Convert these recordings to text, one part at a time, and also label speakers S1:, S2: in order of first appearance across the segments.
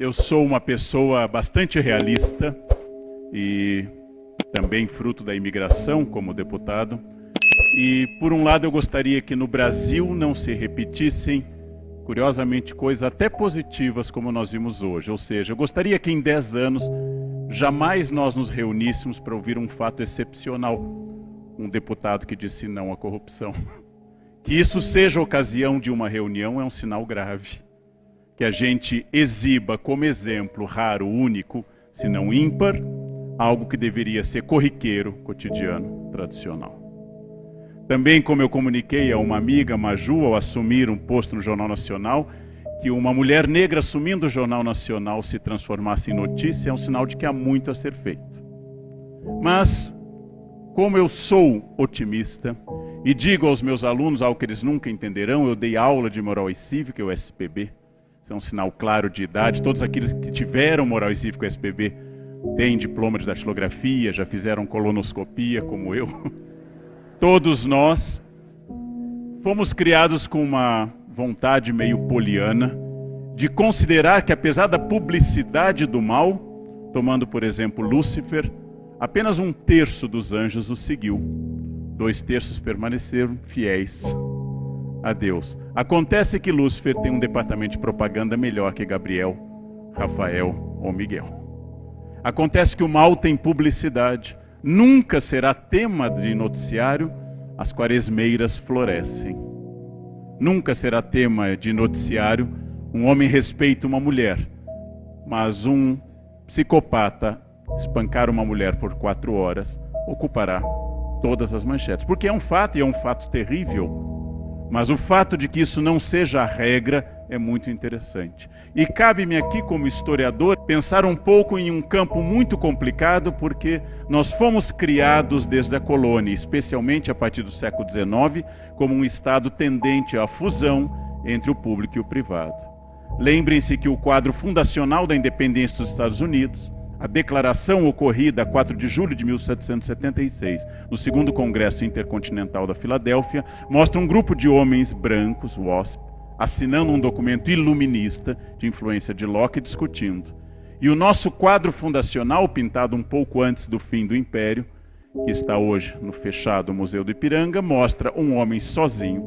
S1: Eu sou uma pessoa bastante realista e também fruto da imigração como deputado. E, por um lado, eu gostaria que no Brasil não se repetissem, curiosamente, coisas até positivas como nós vimos hoje. Ou seja, eu gostaria que em 10 anos jamais nós nos reuníssemos para ouvir um fato excepcional. Um deputado que disse não à corrupção. Que isso seja ocasião de uma reunião é um sinal grave. Que a gente exiba como exemplo raro, único, se não ímpar, algo que deveria ser corriqueiro, cotidiano, tradicional. Também, como eu comuniquei a uma amiga, Maju, ao assumir um posto no Jornal Nacional, que uma mulher negra assumindo o Jornal Nacional se transformasse em notícia é um sinal de que há muito a ser feito. Mas, como eu sou otimista e digo aos meus alunos algo que eles nunca entenderão, eu dei aula de Moral e Cívica, o SPB, isso é um sinal claro de idade. Todos aqueles que tiveram Moral e Cívica, o SPB, têm diploma de datilografia, já fizeram colonoscopia, como eu. Todos nós fomos criados com uma vontade meio poliana de considerar que, apesar da publicidade do mal, tomando por exemplo Lúcifer, apenas 1/3 dos anjos o seguiu. 2/3 permaneceram fiéis a Deus. Acontece que Lúcifer tem um departamento de propaganda melhor que Gabriel, Rafael ou Miguel. Acontece que o mal tem publicidade. Nunca será tema de noticiário as quaresmeiras florescem. Nunca será tema de noticiário um homem respeita uma mulher, mas um psicopata espancar uma mulher por 4 horas ocupará todas as manchetes. Porque é um fato, e é um fato terrível, mas o fato de que isso não seja a regra é muito interessante. E cabe-me aqui, como historiador, pensar um pouco em um campo muito complicado, porque nós fomos criados desde a colônia, especialmente a partir do século XIX, como um Estado tendente à fusão entre o público e o privado. Lembrem-se que o quadro fundacional da independência dos Estados Unidos, a declaração ocorrida a 4 de julho de 1776, no segundo Congresso Intercontinental da Filadélfia, mostra um grupo de homens brancos, WASP, assinando um documento iluminista de influência de Locke, discutindo. E o nosso quadro fundacional, pintado um pouco antes do fim do Império, que está hoje no fechado Museu do Ipiranga, mostra um homem sozinho,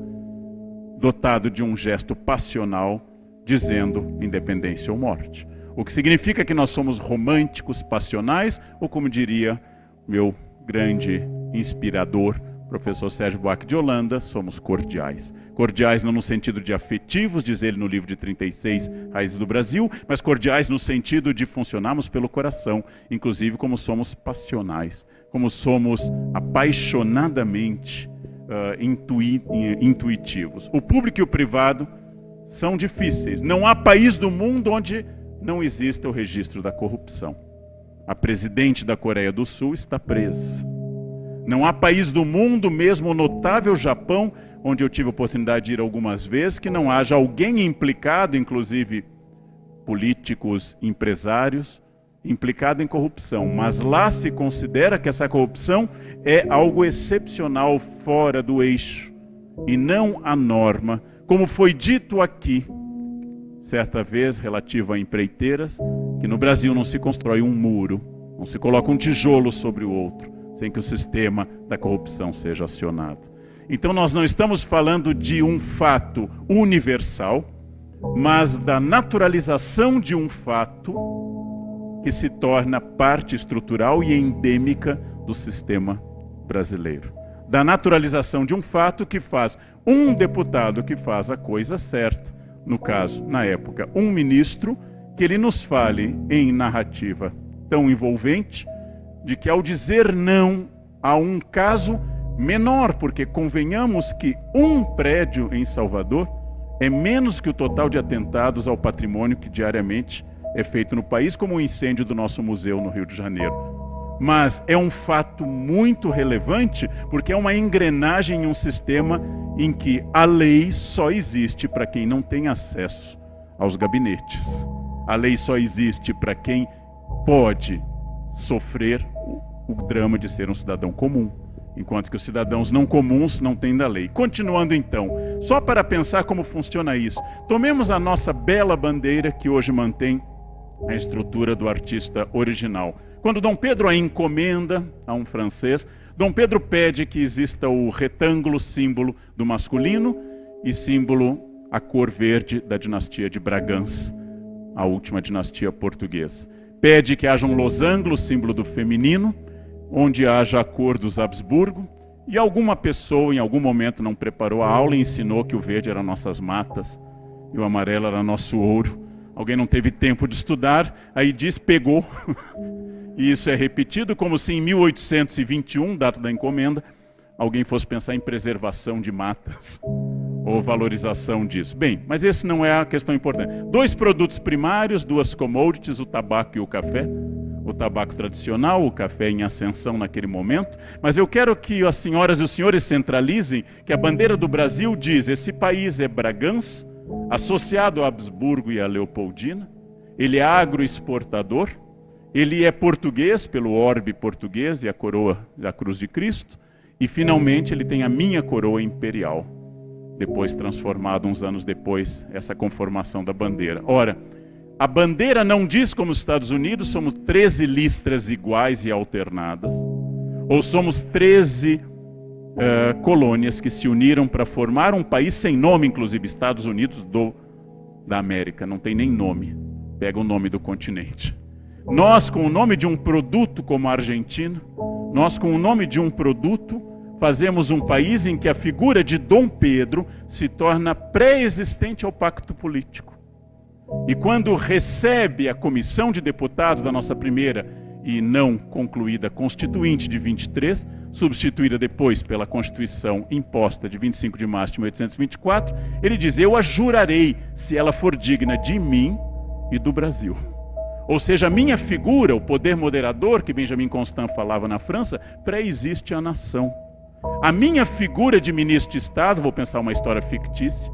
S1: dotado de um gesto passional, dizendo independência ou morte. O que significa que nós somos românticos, passionais, ou como diria meu grande inspirador, professor Sérgio Buarque de Holanda, somos cordiais. Cordiais não no sentido de afetivos, diz ele no livro de 36, Raízes do Brasil, mas cordiais no sentido de funcionarmos pelo coração, inclusive como somos passionais, como somos apaixonadamente intuitivos. O público e o privado são difíceis. Não há país do mundo onde não exista o registro da corrupção. A presidente da Coreia do Sul está presa. Não há país do mundo, mesmo o notável Japão, onde eu tive a oportunidade de ir algumas vezes, que não haja alguém implicado, inclusive políticos, empresários, implicado em corrupção. Mas lá se considera que essa corrupção é algo excepcional, fora do eixo, e não a norma, como foi dito aqui, certa vez, relativo a empreiteiras, que no Brasil não se constrói um muro, não se coloca um tijolo sobre o outro, sem que o sistema da corrupção seja acionado. Então nós não estamos falando de um fato universal, mas da naturalização de um fato que se torna parte estrutural e endêmica do sistema brasileiro. Da naturalização de um fato que faz um deputado que faz a coisa certa, no caso, na época, um ministro, que ele nos fale em narrativa tão envolvente, de que ao dizer não a um caso menor, porque convenhamos que um prédio em Salvador é menos que o total de atentados ao patrimônio que diariamente é feito no país, como o incêndio do nosso museu no Rio de Janeiro. Mas é um fato muito relevante, porque é uma engrenagem em um sistema em que a lei só existe para quem não tem acesso aos gabinetes. A lei só existe para quem pode sofrer o drama de ser um cidadão comum, enquanto que os cidadãos não comuns não têm da lei. Continuando então, só para pensar como funciona isso, tomemos a nossa bela bandeira que hoje mantém a estrutura do artista original. Quando Dom Pedro a encomenda a um francês, Dom Pedro pede que exista o retângulo, símbolo do masculino, e símbolo a cor verde da dinastia de Bragança, a última dinastia portuguesa. Pede que haja um losango, símbolo do feminino, onde haja a cor dos Habsburgo, e alguma pessoa em algum momento não preparou a aula e ensinou que o verde era nossas matas e o amarelo era nosso ouro. Alguém não teve tempo de estudar, aí diz, pegou. E isso é repetido como se em 1821, data da encomenda, alguém fosse pensar em preservação de matas ou valorização disso. Bem, mas esse não é a questão importante. 2 produtos primários, 2 commodities, o tabaco e o café. O tabaco tradicional, o café em ascensão naquele momento. Mas eu quero que as senhoras e os senhores centralizem que a bandeira do Brasil diz: esse país é Bragança, associado a Habsburgo e a Leopoldina. Ele é agroexportador. Ele é português, pelo orbe português e a coroa da Cruz de Cristo. E, finalmente, ele tem a minha coroa imperial, depois transformado, uns anos depois, essa conformação da bandeira. Ora, a bandeira não diz, como os Estados Unidos, somos 13 listras iguais e alternadas, ou somos 13 colônias que se uniram para formar um país sem nome, inclusive, Estados Unidos da América, não tem nem nome, pega o nome do continente. Nós, com o nome de um produto como a Argentina, nós, com o nome de um produto, fazemos um país em que a figura de Dom Pedro se torna pré-existente ao pacto político. E quando recebe a comissão de deputados da nossa primeira e não concluída Constituinte de 23, substituída depois pela Constituição imposta de 25 de março de 1824, ele diz: eu a jurarei se ela for digna de mim e do Brasil. Ou seja, a minha figura, o poder moderador que Benjamin Constant falava na França, pré-existe à nação. A minha figura de ministro de Estado, vou pensar uma história fictícia,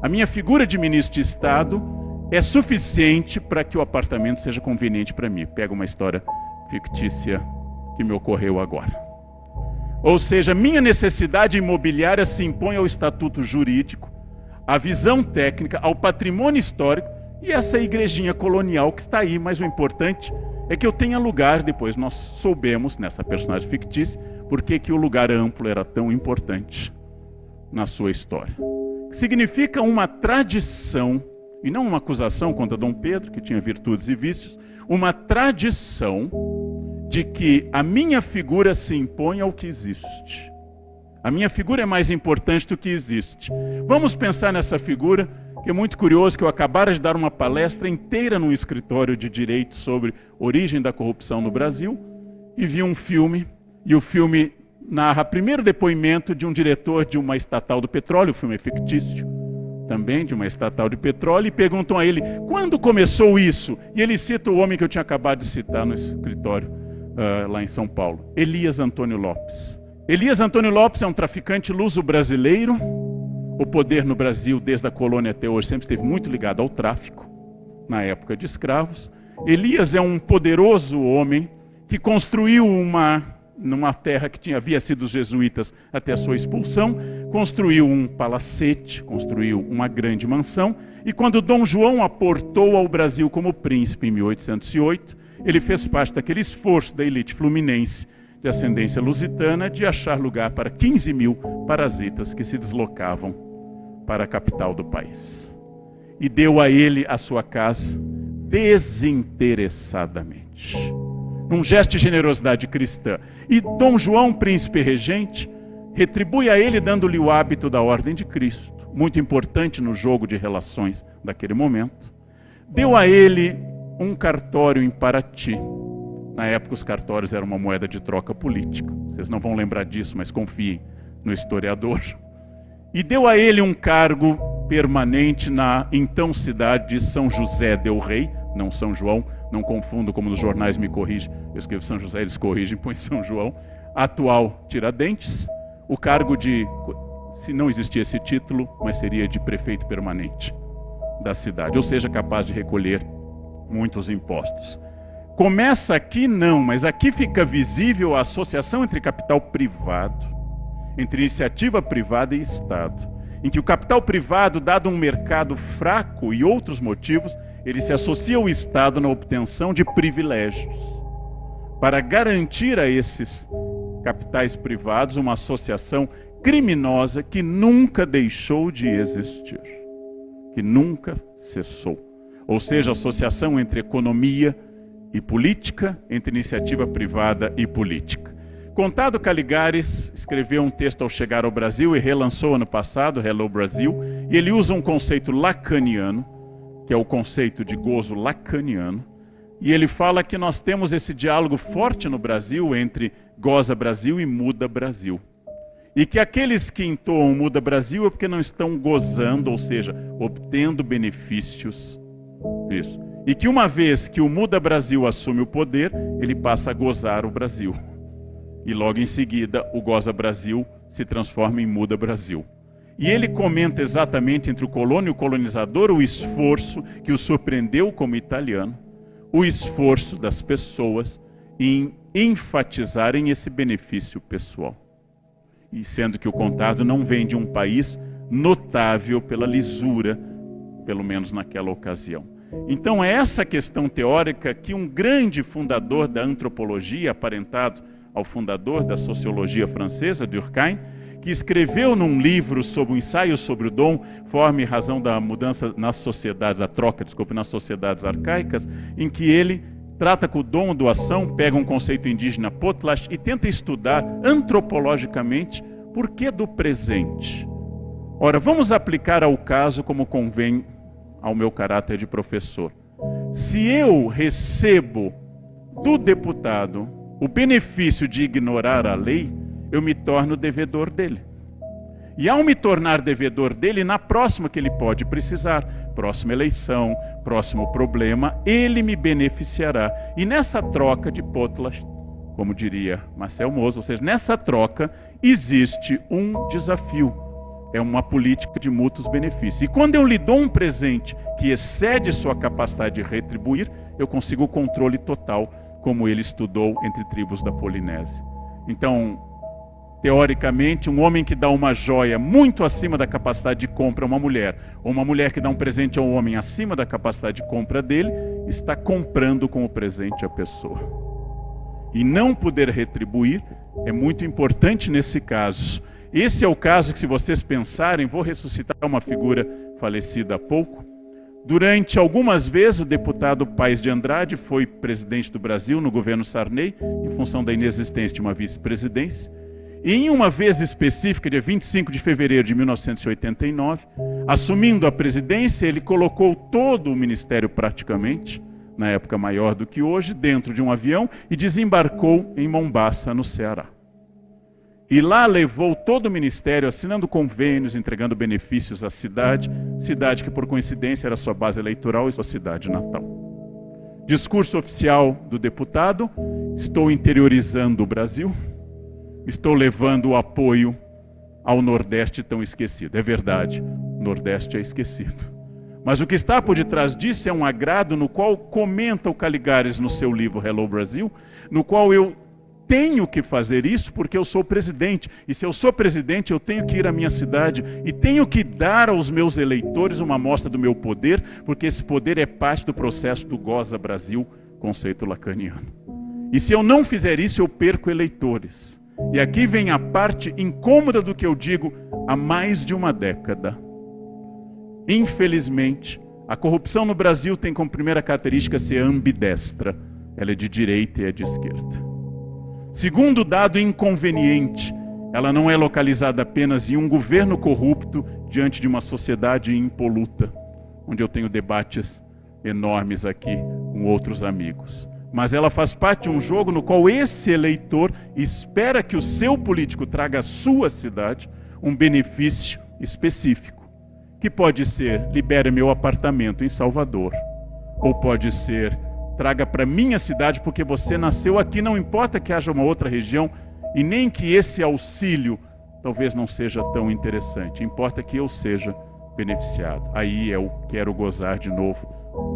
S1: a minha figura de ministro de Estado é suficiente para que o apartamento seja conveniente para mim. Pega uma história fictícia que me ocorreu agora. Ou seja, minha necessidade imobiliária se impõe ao estatuto jurídico, à visão técnica, ao patrimônio histórico e essa igrejinha colonial que está aí. Mas o importante é que eu tenha lugar. Depois nós soubemos, nessa personagem fictícia, por que o lugar amplo era tão importante na sua história. Significa uma tradição, e não uma acusação contra Dom Pedro, que tinha virtudes e vícios, uma tradição de que a minha figura se impõe ao que existe. A minha figura é mais importante do que existe. Vamos pensar nessa figura, que é muito curioso, que eu acabara de dar uma palestra inteira num escritório de direito sobre origem da corrupção no Brasil, e vi um filme, e o filme narra primeiro o depoimento de um diretor de uma estatal do petróleo, o filme é fictício, também de uma estatal de petróleo, e perguntam a ele, quando começou isso? E ele cita o homem que eu tinha acabado de citar no escritório, lá em São Paulo, Elias Antônio Lopes. Elias Antônio Lopes é um traficante luso-brasileiro. O poder no Brasil, desde a colônia até hoje, sempre esteve muito ligado ao tráfico, na época de escravos. Elias é um poderoso homem que construiu numa terra que havia sido os jesuítas até a sua expulsão, construiu um palacete, construiu uma grande mansão, e quando Dom João aportou ao Brasil como príncipe em 1808, ele fez parte daquele esforço da elite fluminense de ascendência lusitana de achar lugar para 15 mil parasitas que se deslocavam para a capital do país. E deu a ele a sua casa desinteressadamente, num gesto de generosidade cristã. E Dom João, príncipe regente, retribui a ele dando-lhe o hábito da Ordem de Cristo, muito importante no jogo de relações daquele momento. Deu a ele um cartório em Paraty. Na época os cartórios eram uma moeda de troca política. Vocês não vão lembrar disso, mas confiem no historiador. E deu a ele um cargo permanente na então cidade de São José del Rei, não São João, não confundo como nos jornais me corrigem, eu escrevo São José, eles corrigem, põe São João, atual Tiradentes, o cargo de, se não existia esse título, mas seria de prefeito permanente da cidade, ou seja, capaz de recolher muitos impostos. Começa aqui não, mas aqui fica visível a associação entre capital privado, entre iniciativa privada e Estado, em que o capital privado, dado um mercado fraco e outros motivos, ele se associa ao Estado na obtenção de privilégios, para garantir a esses capitais privados uma associação criminosa que nunca deixou de existir, que nunca cessou. Ou seja, associação entre economia e política, entre iniciativa privada e política. Conrado Caligares escreveu um texto ao chegar ao Brasil e relançou ano passado, Hello Brasil, e ele usa um conceito lacaniano, que é o conceito de gozo lacaniano, e ele fala que nós temos esse diálogo forte no Brasil entre goza Brasil e muda Brasil. E que aqueles que entoam muda Brasil é porque não estão gozando, ou seja, obtendo benefícios. Isso. E que uma vez que o muda Brasil assume o poder, ele passa a gozar o Brasil. E logo em seguida, o goza Brasil se transforma em muda Brasil. E ele comenta exatamente entre o colono e o colonizador o esforço que o surpreendeu como italiano, o esforço das pessoas em enfatizarem esse benefício pessoal. E sendo que o Conrado não vem de um país notável pela lisura, pelo menos naquela ocasião. Então é essa questão teórica que um grande fundador da antropologia, aparentado ao fundador da sociologia francesa, Durkheim, que escreveu num livro sobre o ensaio sobre o dom, forma e razão da mudança nas sociedades, nas sociedades arcaicas, em que ele trata com o dom, doação, pega um conceito indígena potlatch e tenta estudar antropologicamente por que do presente. Ora, vamos aplicar ao caso como convém ao meu caráter de professor. Se eu recebo do deputado o benefício de ignorar a lei, eu me torno devedor dele. E ao me tornar devedor dele, na próxima que ele pode precisar, próxima eleição, próximo problema, ele me beneficiará. E nessa troca de potlatch, como diria Marcel Mauss, ou seja, nessa troca existe um desafio. É uma política de mútuos benefícios. E quando eu lhe dou um presente que excede sua capacidade de retribuir, eu consigo o controle total, como ele estudou entre tribos da Polinésia. Então, teoricamente, um homem que dá uma joia muito acima da capacidade de compra a uma mulher, ou uma mulher que dá um presente a um homem acima da capacidade de compra dele, está comprando com o presente a pessoa. E não poder retribuir é muito importante nesse caso. Esse é o caso que, se vocês pensarem, vou ressuscitar uma figura falecida há pouco. Durante algumas vezes, o deputado Paes de Andrade foi presidente do Brasil no governo Sarney, em função da inexistência de uma vice-presidência. E em uma vez específica, dia 25 de fevereiro de 1989, assumindo a presidência, ele colocou todo o ministério praticamente, na época maior do que hoje, dentro de um avião e desembarcou em Mombasa, no Ceará. E lá levou todo o ministério, assinando convênios, entregando benefícios à cidade, cidade que por coincidência era sua base eleitoral e sua cidade natal. Discurso oficial do deputado: estou interiorizando o Brasil, estou levando o apoio ao Nordeste tão esquecido. É verdade, o Nordeste é esquecido. Mas o que está por detrás disso é um agrado no qual comenta o Caligares no seu livro Hello Brasil, no qual eu tenho que fazer isso porque eu sou presidente. E se eu sou presidente, eu tenho que ir à minha cidade e tenho que dar aos meus eleitores uma amostra do meu poder, porque esse poder é parte do processo do Goza Brasil, conceito lacaniano. E se eu não fizer isso, eu perco eleitores. E aqui vem a parte incômoda do que eu digo há mais de uma década. Infelizmente, a corrupção no Brasil tem como primeira característica ser ambidestra. Ela é de direita e é de esquerda. Segundo dado inconveniente, ela não é localizada apenas em um governo corrupto diante de uma sociedade impoluta, onde eu tenho debates enormes aqui com outros amigos. Mas ela faz parte de um jogo no qual esse eleitor espera que o seu político traga à sua cidade um benefício específico, que pode ser: libere meu apartamento em Salvador, ou pode ser: traga para minha cidade porque você nasceu aqui, não importa que haja uma outra região e nem que esse auxílio talvez não seja tão interessante, importa que eu seja beneficiado. Aí eu quero gozar de novo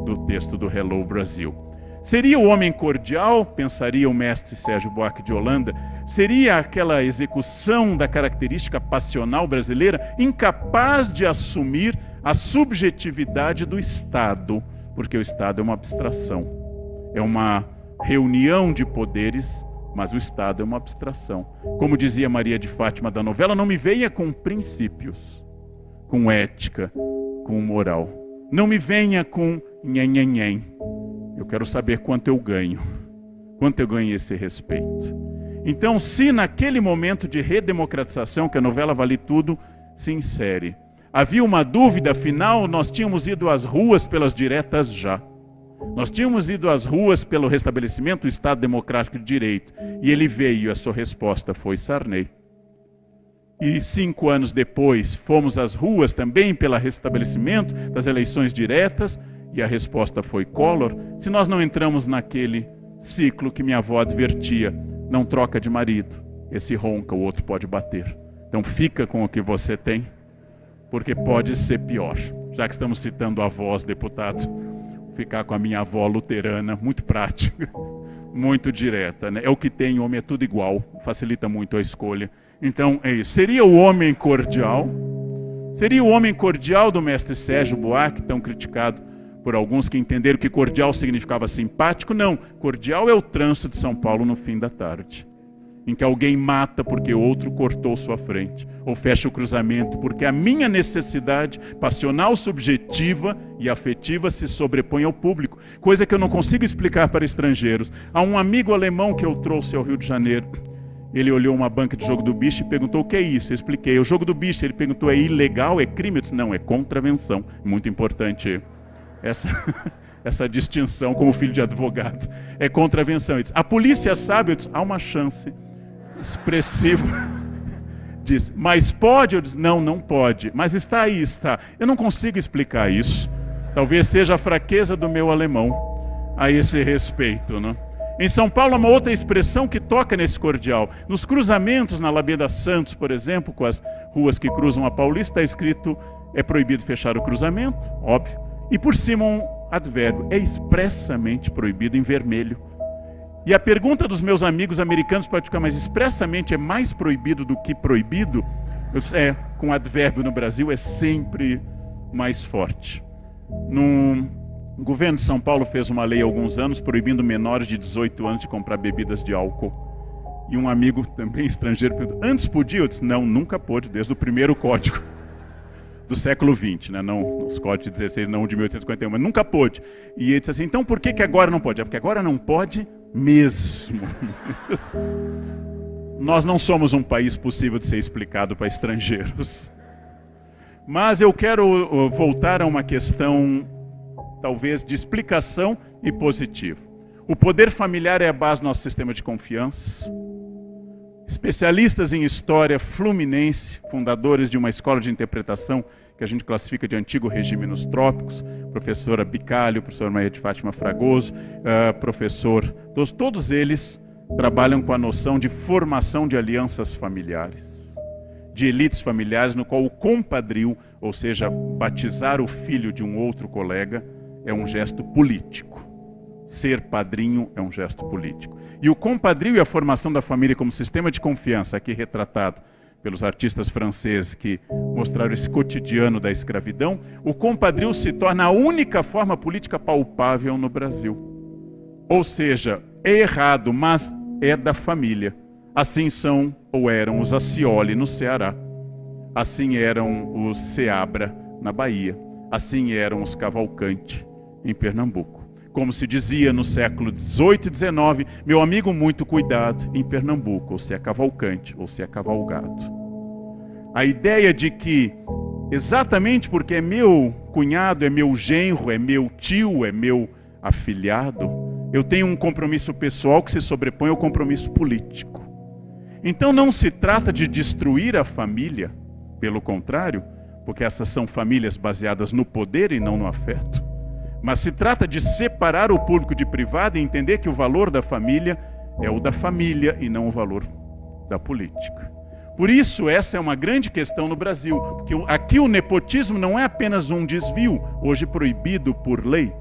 S1: do texto do Hello Brasil. Seria o homem cordial, pensaria o mestre Sérgio Buarque de Holanda, seria aquela execução da característica passional brasileira, incapaz de assumir a subjetividade do Estado porque o Estado é uma abstração. É uma reunião de poderes, mas o Estado é uma abstração. Como dizia Maria de Fátima da novela, não me venha com princípios, com ética, com moral. Não me venha com nhen. Eu quero saber quanto eu ganho esse respeito. Então, se naquele momento de redemocratização, que a novela Vale Tudo se insere, havia uma dúvida, afinal, nós tínhamos ido às ruas pelas diretas já. Nós tínhamos ido às ruas pelo restabelecimento do Estado Democrático de Direito. E ele veio e a sua resposta foi Sarney. E 5 anos depois, fomos às ruas também pelo restabelecimento das eleições diretas e a resposta foi Collor. Se nós não entramos naquele ciclo que minha avó advertia, não troca de marido, esse ronca, o outro pode bater. Então fica com o que você tem, porque pode ser pior. Já que estamos citando avós, deputados, ficar com a minha avó luterana, muito prática, muito direta, né? É o que tem, homem é tudo igual, facilita muito a escolha. Então é isso. Seria o homem cordial? Seria o homem cordial do mestre Sérgio Buarque, tão criticado por alguns que entenderam que cordial significava simpático? Não, cordial é o trânsito de São Paulo no fim da tarde, em que alguém mata porque outro cortou sua frente, ou fecha o cruzamento porque a minha necessidade passional, subjetiva e afetiva se sobrepõe ao público, coisa que eu não consigo explicar para estrangeiros. Há um amigo alemão que eu trouxe ao Rio de Janeiro, ele olhou uma banca de jogo do bicho e perguntou: o que é isso? Eu expliquei: o jogo do bicho. Ele perguntou: é ilegal, é crime? Eu disse: não, é contravenção. Muito importante essa distinção como filho de advogado. É contravenção. Ele disse: a polícia sabe? Eu disse: há uma chance expressiva. Diz: mas pode? Eu disse: não, não pode. Mas está aí, está. Eu não consigo explicar isso. Talvez seja a fraqueza do meu alemão a esse respeito, né? Em São Paulo, há uma outra expressão que toca nesse cordial. Nos cruzamentos, na Alameda Santos, por exemplo, com as ruas que cruzam a Paulista, está escrito: é proibido fechar o cruzamento, óbvio. E por cima um advérbio: é expressamente proibido, em vermelho. E a pergunta dos meus amigos americanos pode ficar: mas expressamente é mais proibido do que proibido? Eu disse: com advérbio no Brasil é sempre mais forte. O governo de São Paulo fez uma lei há alguns anos proibindo menores de 18 anos de comprar bebidas de álcool. E um amigo também estrangeiro perguntou: antes podia? Eu disse: não, nunca pôde, desde o primeiro código do século XX, né? Não os códigos de 16, não de 1851, mas nunca pôde. E ele disse assim: então por que agora não pode? É porque agora não pode mesmo. Nós não somos um país possível de ser explicado para estrangeiros. Mas eu quero voltar a uma questão talvez de explicação e positivo. O poder familiar é a base do nosso sistema de confiança. Especialistas em história fluminense, fundadores de uma escola de interpretação que a gente classifica de antigo regime nos trópicos, professora Bicalho, professora Maria de Fátima Fragoso, todos eles trabalham com a noção de formação de alianças familiares, de elites familiares, no qual o compadrio, ou seja, batizar o filho de um outro colega, é um gesto político. Ser padrinho é um gesto político. E o compadrio e a formação da família como sistema de confiança, aqui retratado pelos artistas franceses que mostraram esse cotidiano da escravidão, o compadrio se torna a única forma política palpável no Brasil. Ou seja, é errado, mas é da família. Assim são ou eram os Ascioli no Ceará. Assim eram os Seabra na Bahia. Assim eram os Cavalcante em Pernambuco. Como se dizia no século XVIII e XIX: meu amigo, muito cuidado em Pernambuco, ou se é cavalcante, ou se é cavalgado. A ideia de que, exatamente porque é meu cunhado, é meu genro, é meu tio, é meu afilhado, eu tenho um compromisso pessoal que se sobrepõe ao compromisso político. Então não se trata de destruir a família, pelo contrário, porque essas são famílias baseadas no poder e não no afeto. Mas se trata de separar o público de privado e entender que o valor da família é o da família e não o valor da política. Por isso, essa é uma grande questão no Brasil, porque aqui o nepotismo não é apenas um desvio, hoje proibido por lei.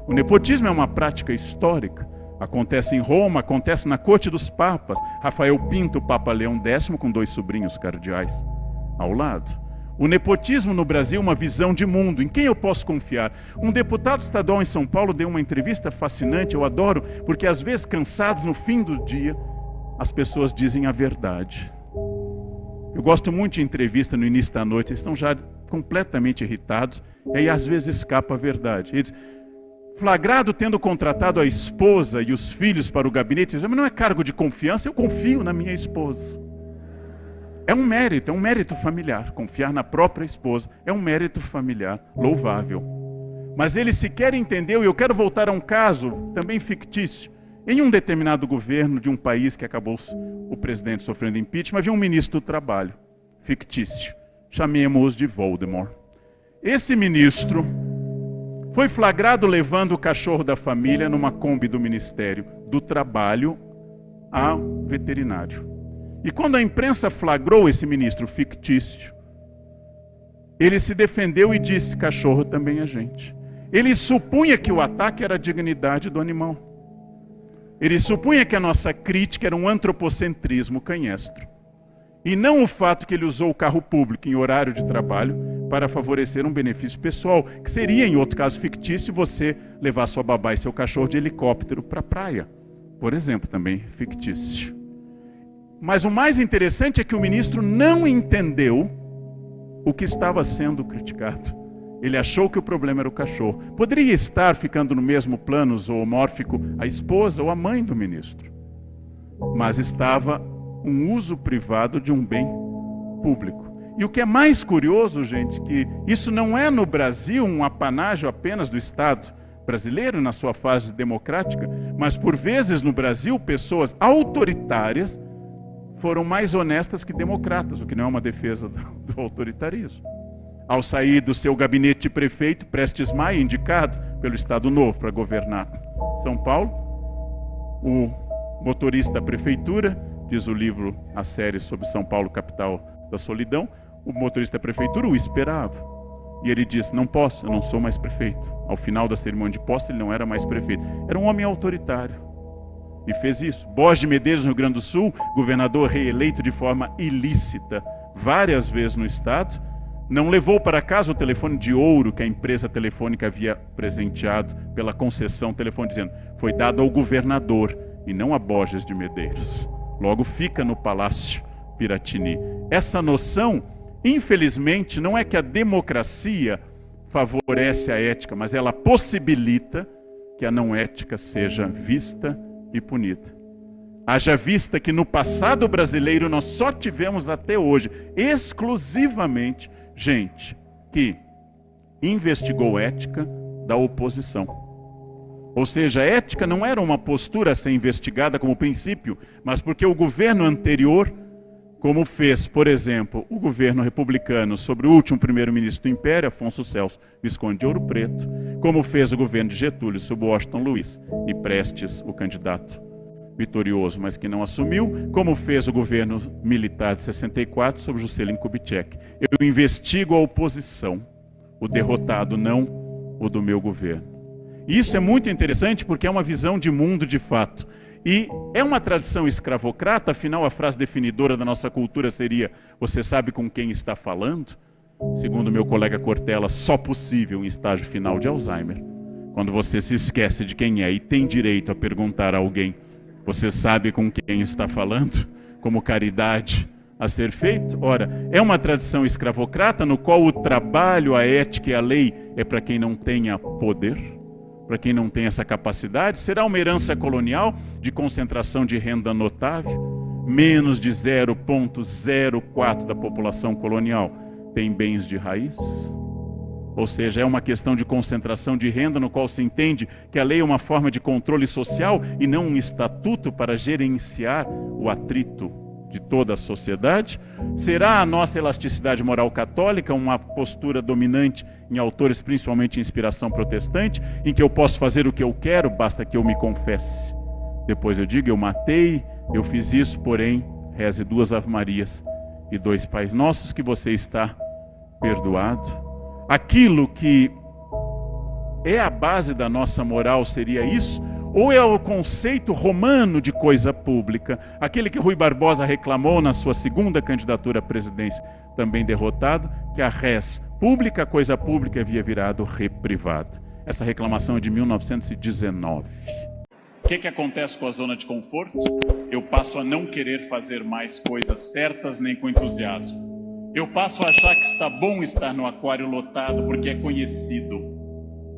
S1: O nepotismo é uma prática histórica. Acontece em Roma, acontece na corte dos papas. Rafael Pinto, Papa Leão X, com 2 sobrinhos cardeais ao lado. O nepotismo no Brasil é uma visão de mundo. Em quem eu posso confiar? Um deputado estadual em São Paulo deu uma entrevista fascinante, eu adoro, porque às vezes, cansados no fim do dia, as pessoas dizem a verdade. Eu gosto muito de entrevista no início da noite, eles estão já completamente irritados, e aí às vezes escapa a verdade. Eles, flagrado tendo contratado a esposa e os filhos para o gabinete, mas não é cargo de confiança, eu confio na minha esposa. É um mérito familiar. Confiar na própria esposa é um mérito familiar louvável. Mas ele sequer entendeu, e eu quero voltar a um caso também fictício. Em um determinado governo de um país que acabou o presidente sofrendo impeachment, havia um ministro do trabalho, fictício. Chamemos de Voldemort. Esse ministro foi flagrado levando o cachorro da família numa Kombi do Ministério do Trabalho ao veterinário. E quando a imprensa flagrou esse ministro fictício, ele se defendeu e disse: cachorro também é gente. Ele supunha que o ataque era a dignidade do animal. Ele supunha que a nossa crítica era um antropocentrismo canhestro. E não o fato que ele usou o carro público em horário de trabalho para favorecer um benefício pessoal, que seria, em outro caso fictício, você levar sua babá e seu cachorro de helicóptero para a praia. Por exemplo, também fictício. Mas o mais interessante é que o ministro não entendeu o que estava sendo criticado. Ele achou que o problema era o cachorro. Poderia estar ficando no mesmo plano zoomórfico a esposa ou a mãe do ministro. Mas estava um uso privado de um bem público. E o que é mais curioso, gente, que isso não é no Brasil um apanágio apenas do Estado brasileiro na sua fase democrática, mas por vezes no Brasil pessoas autoritárias foram mais honestas que democratas, o que não é uma defesa do autoritarismo. Ao sair do seu gabinete de prefeito, Prestes Maia, indicado pelo Estado Novo para governar São Paulo, o motorista da prefeitura, diz o livro, a série sobre São Paulo, capital da solidão, o motorista da prefeitura o esperava. E ele disse: não posso, eu não sou mais prefeito. Ao final da cerimônia de posse, ele não era mais prefeito. Era um homem autoritário. E fez isso. Borges de Medeiros, no Rio Grande do Sul, governador reeleito de forma ilícita várias vezes no estado, não levou para casa o telefone de ouro que a empresa telefônica havia presenteado pela concessão telefone, dizendo: foi dado ao governador e não a Borges de Medeiros. Logo fica no Palácio Piratini. Essa noção, infelizmente, não é que a democracia favorece a ética, mas ela possibilita que a não ética seja vista e punida. Haja vista que no passado brasileiro nós só tivemos até hoje, exclusivamente, gente que investigou ética da oposição. Ou seja, a ética não era uma postura a ser investigada como princípio, mas porque o governo anterior, como fez, por exemplo, o governo republicano sobre o último primeiro-ministro do Império, Afonso Celso, Visconde de Ouro Preto, como fez o governo de Getúlio sobre Washington Luiz e Prestes, o candidato vitorioso, mas que não assumiu, como fez o governo militar de 64 sobre Juscelino Kubitschek. Eu investigo a oposição, o derrotado, não o do meu governo. Isso é muito interessante porque é uma visão de mundo de fato. E é uma tradição escravocrata, afinal a frase definidora da nossa cultura seria: você sabe com quem está falando? Segundo meu colega Cortella, só possível em estágio final de Alzheimer. Quando você se esquece de quem é e tem direito a perguntar a alguém: você sabe com quem está falando? Como caridade a ser feito? Ora, é uma tradição escravocrata no qual o trabalho, a ética e a lei é para quem não tenha poder, para quem não tem essa capacidade. Será uma herança colonial de concentração de renda notável? Menos de 0,04% da população colonial tem bens de raiz? Ou seja, é uma questão de concentração de renda no qual se entende que a lei é uma forma de controle social e não um estatuto para gerenciar o atrito de toda a sociedade? Será a nossa elasticidade moral católica uma postura dominante em autores, principalmente em inspiração protestante, em que eu posso fazer o que eu quero, basta que eu me confesse? Depois eu digo: eu matei, eu fiz isso, porém, reze 2 Ave-Marias e 2 Pais Nossos que você está perdoado. Aquilo que é a base da nossa moral seria isso? Ou é o conceito romano de coisa pública, aquele que Rui Barbosa reclamou na sua segunda candidatura à presidência, também derrotado, que a res pública, coisa pública, havia virado re privada. Essa reclamação é de 1919. O que acontece com a zona de conforto? Eu passo a não querer fazer mais coisas certas nem com entusiasmo. Eu passo a achar que está bom estar no aquário lotado porque é conhecido.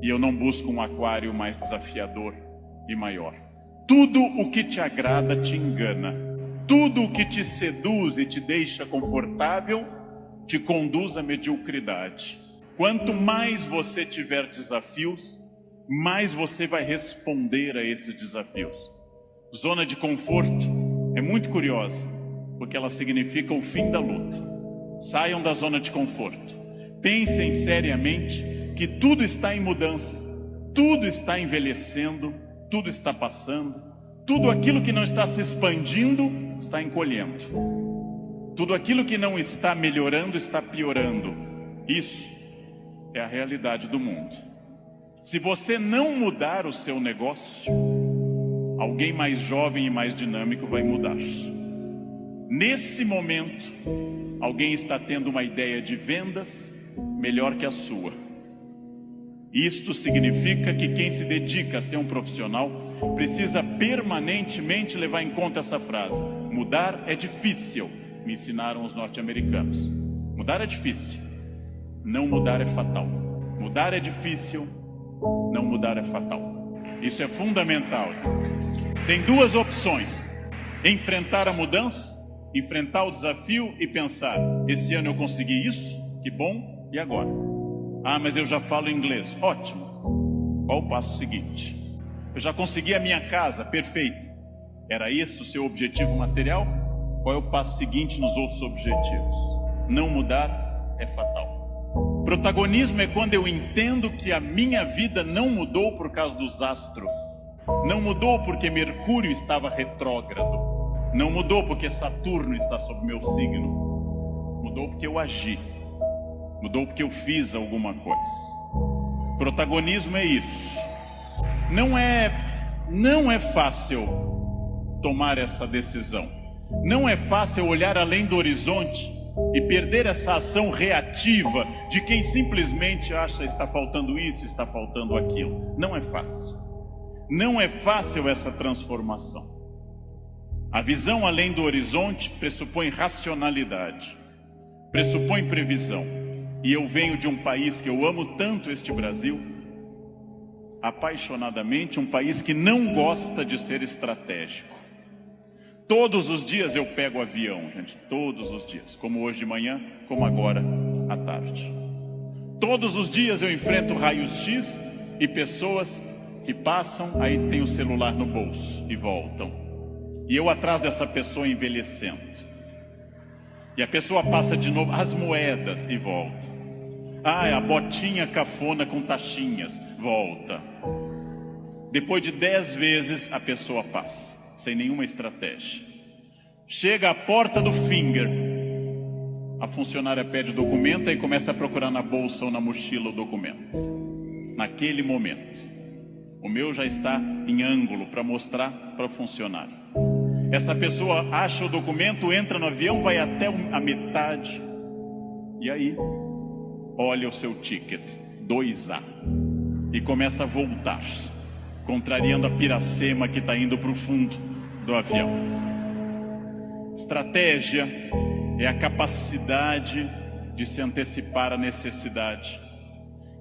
S1: E eu não busco um aquário mais desafiador e maior. Tudo o que te agrada te engana. Tudo o que te seduz e te deixa confortável te conduz à mediocridade. Quanto mais você tiver desafios, mais você vai responder a esses desafios. Zona de conforto é muito curiosa, porque ela significa o fim da luta. Saiam da zona de conforto. Pensem seriamente que tudo está em mudança, tudo está envelhecendo, tudo está passando, tudo aquilo que não está se expandindo está encolhendo. Tudo aquilo que não está melhorando está piorando. Isso é a realidade do mundo. Se você não mudar o seu negócio, alguém mais jovem e mais dinâmico vai mudar. Nesse momento, alguém está tendo uma ideia de vendas melhor que a sua. Isto significa que quem se dedica a ser um profissional precisa permanentemente levar em conta essa frase: mudar é difícil, me ensinaram os norte-americanos. Mudar é difícil, não mudar é fatal. Mudar é difícil, não mudar é fatal. Isso é fundamental. Tem duas opções: enfrentar a mudança, enfrentar o desafio e pensar: esse ano eu consegui isso, que bom, e agora? Ah, mas eu já falo inglês. Ótimo. Qual o passo seguinte? Eu já consegui a minha casa, perfeito. Era esse o seu objetivo material? Qual é o passo seguinte nos outros objetivos? Não mudar é fatal. Protagonismo é quando eu entendo que a minha vida não mudou por causa dos astros. Não mudou porque Mercúrio estava retrógrado. Não mudou porque Saturno está sob meu signo. Mudou porque eu agi. Mudou porque eu fiz alguma coisa. Protagonismo é isso. Não é fácil tomar essa decisão. Não é fácil olhar além do horizonte e perder essa ação reativa de quem simplesmente acha está faltando isso, está faltando aquilo. Não é fácil. Não é fácil essa transformação. A visão além do horizonte pressupõe racionalidade, pressupõe previsão. E eu venho de um país que eu amo tanto, este Brasil, apaixonadamente, um país que não gosta de ser estratégico. Todos os dias eu pego avião, gente, todos os dias, como hoje de manhã, como agora à tarde. Todos os dias eu enfrento raios-x e pessoas que passam, aí tem o celular no bolso e voltam. E eu atrás dessa pessoa envelhecendo. E a pessoa passa de novo as moedas e volta. Ah, é a botinha cafona com taxinhas, volta. Depois de 10 vezes a pessoa passa, sem nenhuma estratégia. Chega à porta do Finger, a funcionária pede o documento e começa a procurar na bolsa ou na mochila o documento. Naquele momento, o meu já está em ângulo para mostrar para o funcionário. Essa pessoa acha o documento, entra no avião, vai até a metade. E aí, olha o seu ticket, 2A. E começa a voltar, contrariando a piracema que está indo para o fundo do avião. Estratégia é a capacidade de se antecipar à necessidade.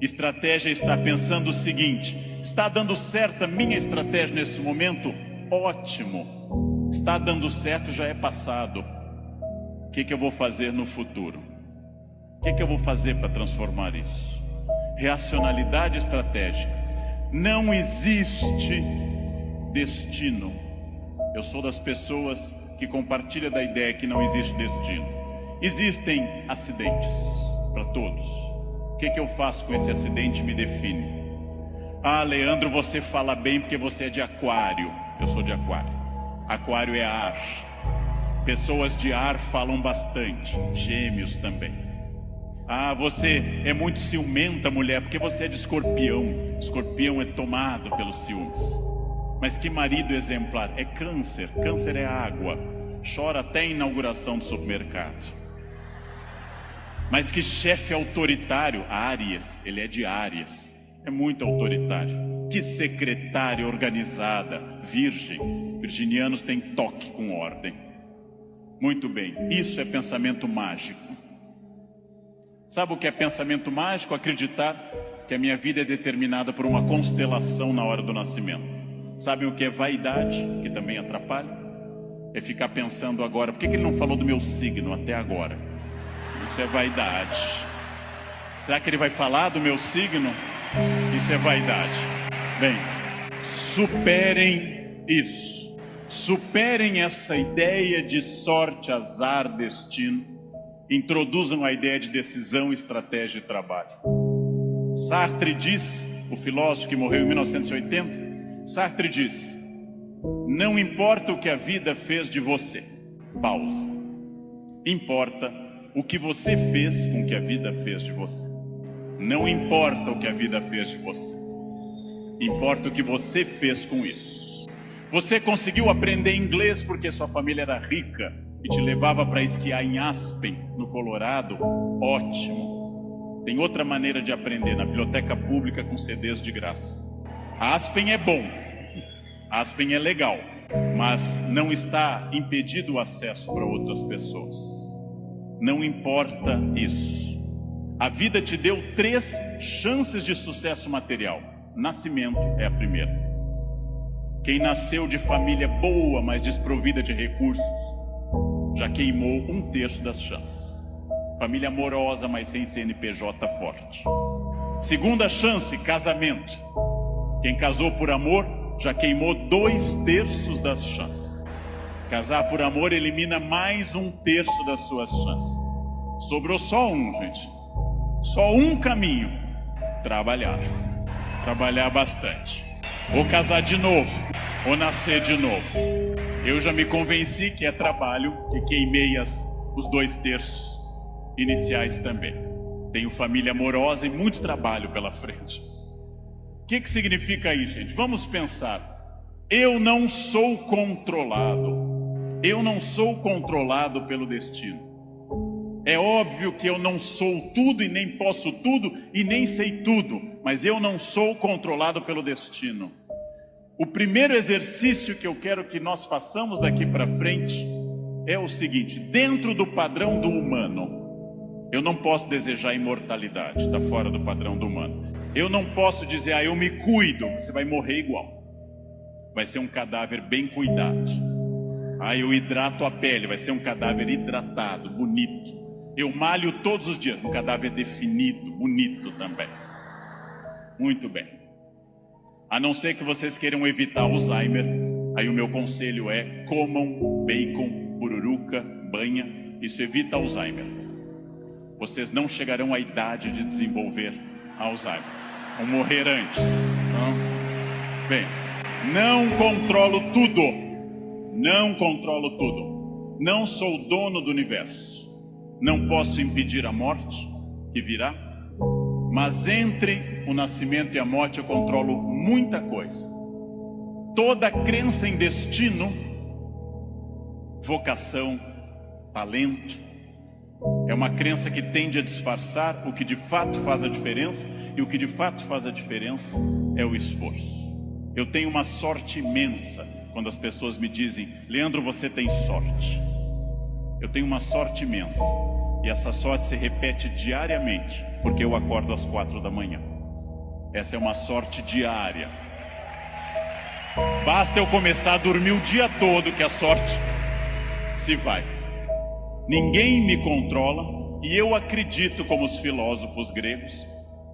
S1: Estratégia é estar pensando o seguinte: está dando certo a minha estratégia nesse momento? Ótimo. Está dando certo, já é passado. O que eu vou fazer no futuro? O que eu vou fazer para transformar isso? Racionalidade estratégica. Não existe destino. Eu sou das pessoas que compartilha da ideia que não existe destino. Existem acidentes para todos. O que eu faço com esse acidente me define. Ah, Leandro, você fala bem porque você é de aquário. Eu sou de aquário. Aquário é ar. Pessoas de ar falam bastante. Gêmeos também. Ah, você é muito ciumenta, mulher, porque você é de escorpião. Escorpião é tomado pelos ciúmes. Mas que marido exemplar? É Câncer. Câncer é água. Chora até a inauguração do supermercado. Mas que chefe autoritário? Áries. Ele é de Áries. É muito autoritário. Que secretária organizada? Virgem. Virginianos têm toque com ordem. Muito bem. Isso é pensamento mágico. Sabe o que é pensamento mágico? Acreditar que a minha vida é determinada por uma constelação na hora do nascimento. Sabem o que é vaidade, que também atrapalha? É ficar pensando agora, por que ele não falou do meu signo até agora? Isso é vaidade. Será que ele vai falar do meu signo? Isso é vaidade. Bem, superem isso. Superem essa ideia de sorte, azar, destino. Introduzam a ideia de decisão, estratégia e trabalho. Sartre diz, o filósofo que morreu em 1980, Sartre diz: não importa o que a vida fez de você, pausa. Importa o que você fez com o que a vida fez de você. Não importa o que a vida fez de você, importa o que você fez com isso. Você conseguiu aprender inglês porque sua família era rica e te levava para esquiar em Aspen, no Colorado? Ótimo. Tem outra maneira de aprender, na biblioteca pública com CDs de graça. Aspen é bom, Aspen é legal, mas não está impedido o acesso para outras pessoas. Não importa isso. A vida te deu 3 chances de sucesso material. Nascimento é a primeira. Quem nasceu de família boa, mas desprovida de recursos, já queimou 1/3 das chances. Família amorosa, mas sem CNPJ forte. Segunda chance, casamento. Quem casou por amor já queimou 2/3 das chances. Casar por amor elimina mais 1/3 das suas chances. Sobrou só um, gente. Só um caminho: trabalhar. Trabalhar bastante. Ou casar de novo, ou nascer de novo. Eu já me convenci que é trabalho, que queimei os 2/3 iniciais também. Tenho família amorosa e muito trabalho pela frente. O que significa aí, gente? Vamos pensar. Eu não sou controlado. Eu não sou controlado pelo destino. É óbvio que eu não sou tudo e nem posso tudo e nem sei tudo, mas eu não sou controlado pelo destino. O primeiro exercício que eu quero que nós façamos daqui para frente é o seguinte: dentro do padrão do humano, eu não posso desejar imortalidade, está fora do padrão do humano. Eu não posso dizer, eu me cuido, você vai morrer igual. Vai ser um cadáver bem cuidado. Eu hidrato a pele, vai ser um cadáver hidratado, bonito. Eu malho todos os dias, um cadáver definido, bonito também. Muito bem. A não ser que vocês queiram evitar Alzheimer, aí o meu conselho é: comam bacon, pururuca, banha. Isso evita Alzheimer. Vocês não chegarão à idade de desenvolver Alzheimer. Vão morrer antes. Bem, não controlo tudo. Não controlo tudo. Não sou dono do universo. Não posso impedir a morte que virá. Mas entre o nascimento e a morte eu controlo muita coisa. Toda crença em destino, vocação, talento, é uma crença que tende a disfarçar o que de fato faz a diferença. E o que de fato faz a diferença é o esforço. Eu tenho uma sorte imensa quando as pessoas me dizem: Leandro, você tem sorte. Eu tenho uma sorte imensa. E essa sorte se repete diariamente, porque eu acordo às 4 da manhã. Essa é uma sorte diária. Basta eu começar a dormir o dia todo que a sorte se vai. Ninguém me controla, e eu acredito, como os filósofos gregos,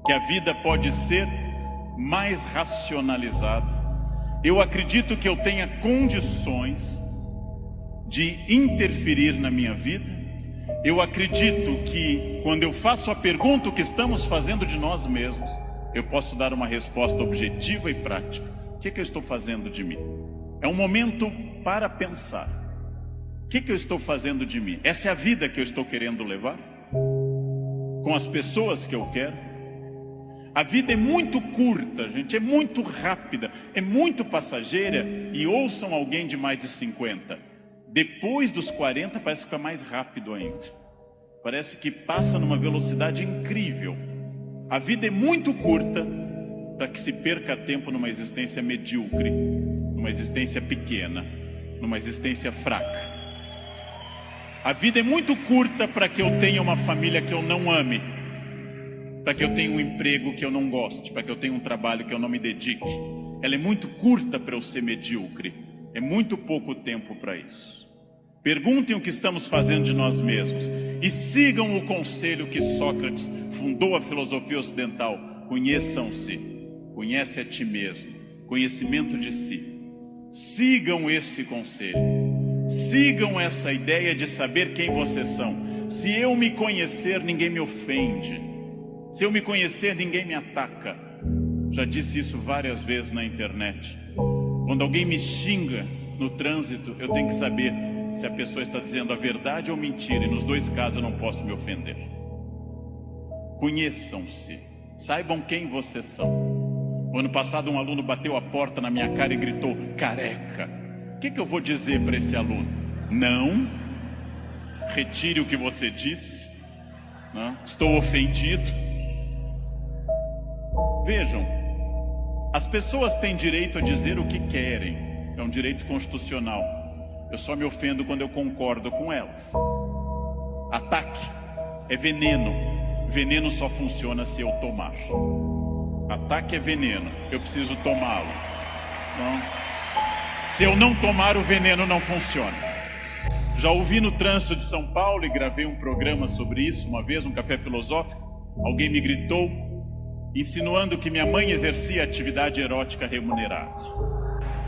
S1: que a vida pode ser mais racionalizada. Eu acredito que eu tenha condições de interferir na minha vida. Eu acredito que quando eu faço a pergunta: o que estamos fazendo de nós mesmos, eu posso dar uma resposta objetiva e prática. O que eu estou fazendo de mim? É um momento para pensar. O que eu estou fazendo de mim? Essa é a vida que eu estou querendo levar? Com as pessoas que eu quero? A vida é muito curta, gente, é muito rápida, é muito passageira. E ouçam alguém de mais de 50. Depois dos 40 parece ficar mais rápido ainda. Parece que passa numa velocidade incrível. A vida é muito curta para que se perca tempo numa existência medíocre, numa existência pequena, numa existência fraca. A vida é muito curta para que eu tenha uma família que eu não ame, para que eu tenha um emprego que eu não goste, para que eu tenha um trabalho que eu não me dedique. Ela é muito curta para eu ser medíocre. É muito pouco tempo para isso. Perguntem o que estamos fazendo de nós mesmos e sigam o conselho que Sócrates fundou a filosofia ocidental. Conheçam-se, conhece a ti mesmo, conhecimento de si. Sigam esse conselho, sigam essa ideia de saber quem vocês são. Se eu me conhecer, ninguém me ofende. Se eu me conhecer, ninguém me ataca. Já disse isso várias vezes na internet. Quando alguém me xinga no trânsito, eu tenho que saber se a pessoa está dizendo a verdade ou mentira, e nos dois casos eu não posso me ofender. Conheçam-se, saibam quem vocês são. O ano passado um aluno bateu a porta na minha cara e gritou, careca. O que eu vou dizer para esse aluno? Não, retire o que você disse, não, estou ofendido. Vejam, as pessoas têm direito a dizer o que querem, é um direito constitucional. Eu só me ofendo quando eu concordo com elas. Ataque é veneno. Veneno só funciona se eu tomar. Ataque é veneno, eu preciso tomá-lo. Se eu não tomar, o veneno não funciona. Já ouvi no trânsito de São Paulo e gravei um programa sobre isso uma vez, um café filosófico. Alguém me gritou, insinuando que minha mãe exercia atividade erótica remunerada.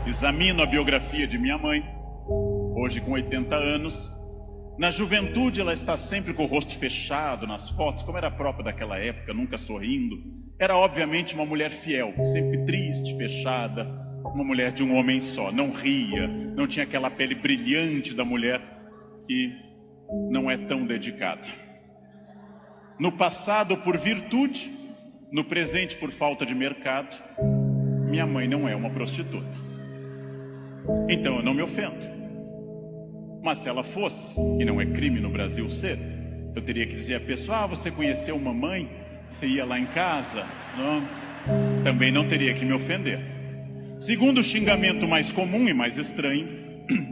S1: Examino a biografia de minha mãe, hoje com 80 anos. Na juventude ela está sempre com o rosto fechado nas fotos, como era próprio daquela época, nunca sorrindo. Era obviamente uma mulher fiel, sempre triste, fechada, uma mulher de um homem só. Não ria, não tinha aquela pele brilhante da mulher que não é tão dedicada. No passado por virtude, no presente por falta de mercado, minha mãe não é uma prostituta. Então eu não me ofendo. Mas se ela fosse, e não é crime no Brasil ser, eu teria que dizer à pessoa, você conheceu mamãe? Você ia lá em casa? Não? Também não teria que me ofender. Segundo xingamento mais comum e mais estranho,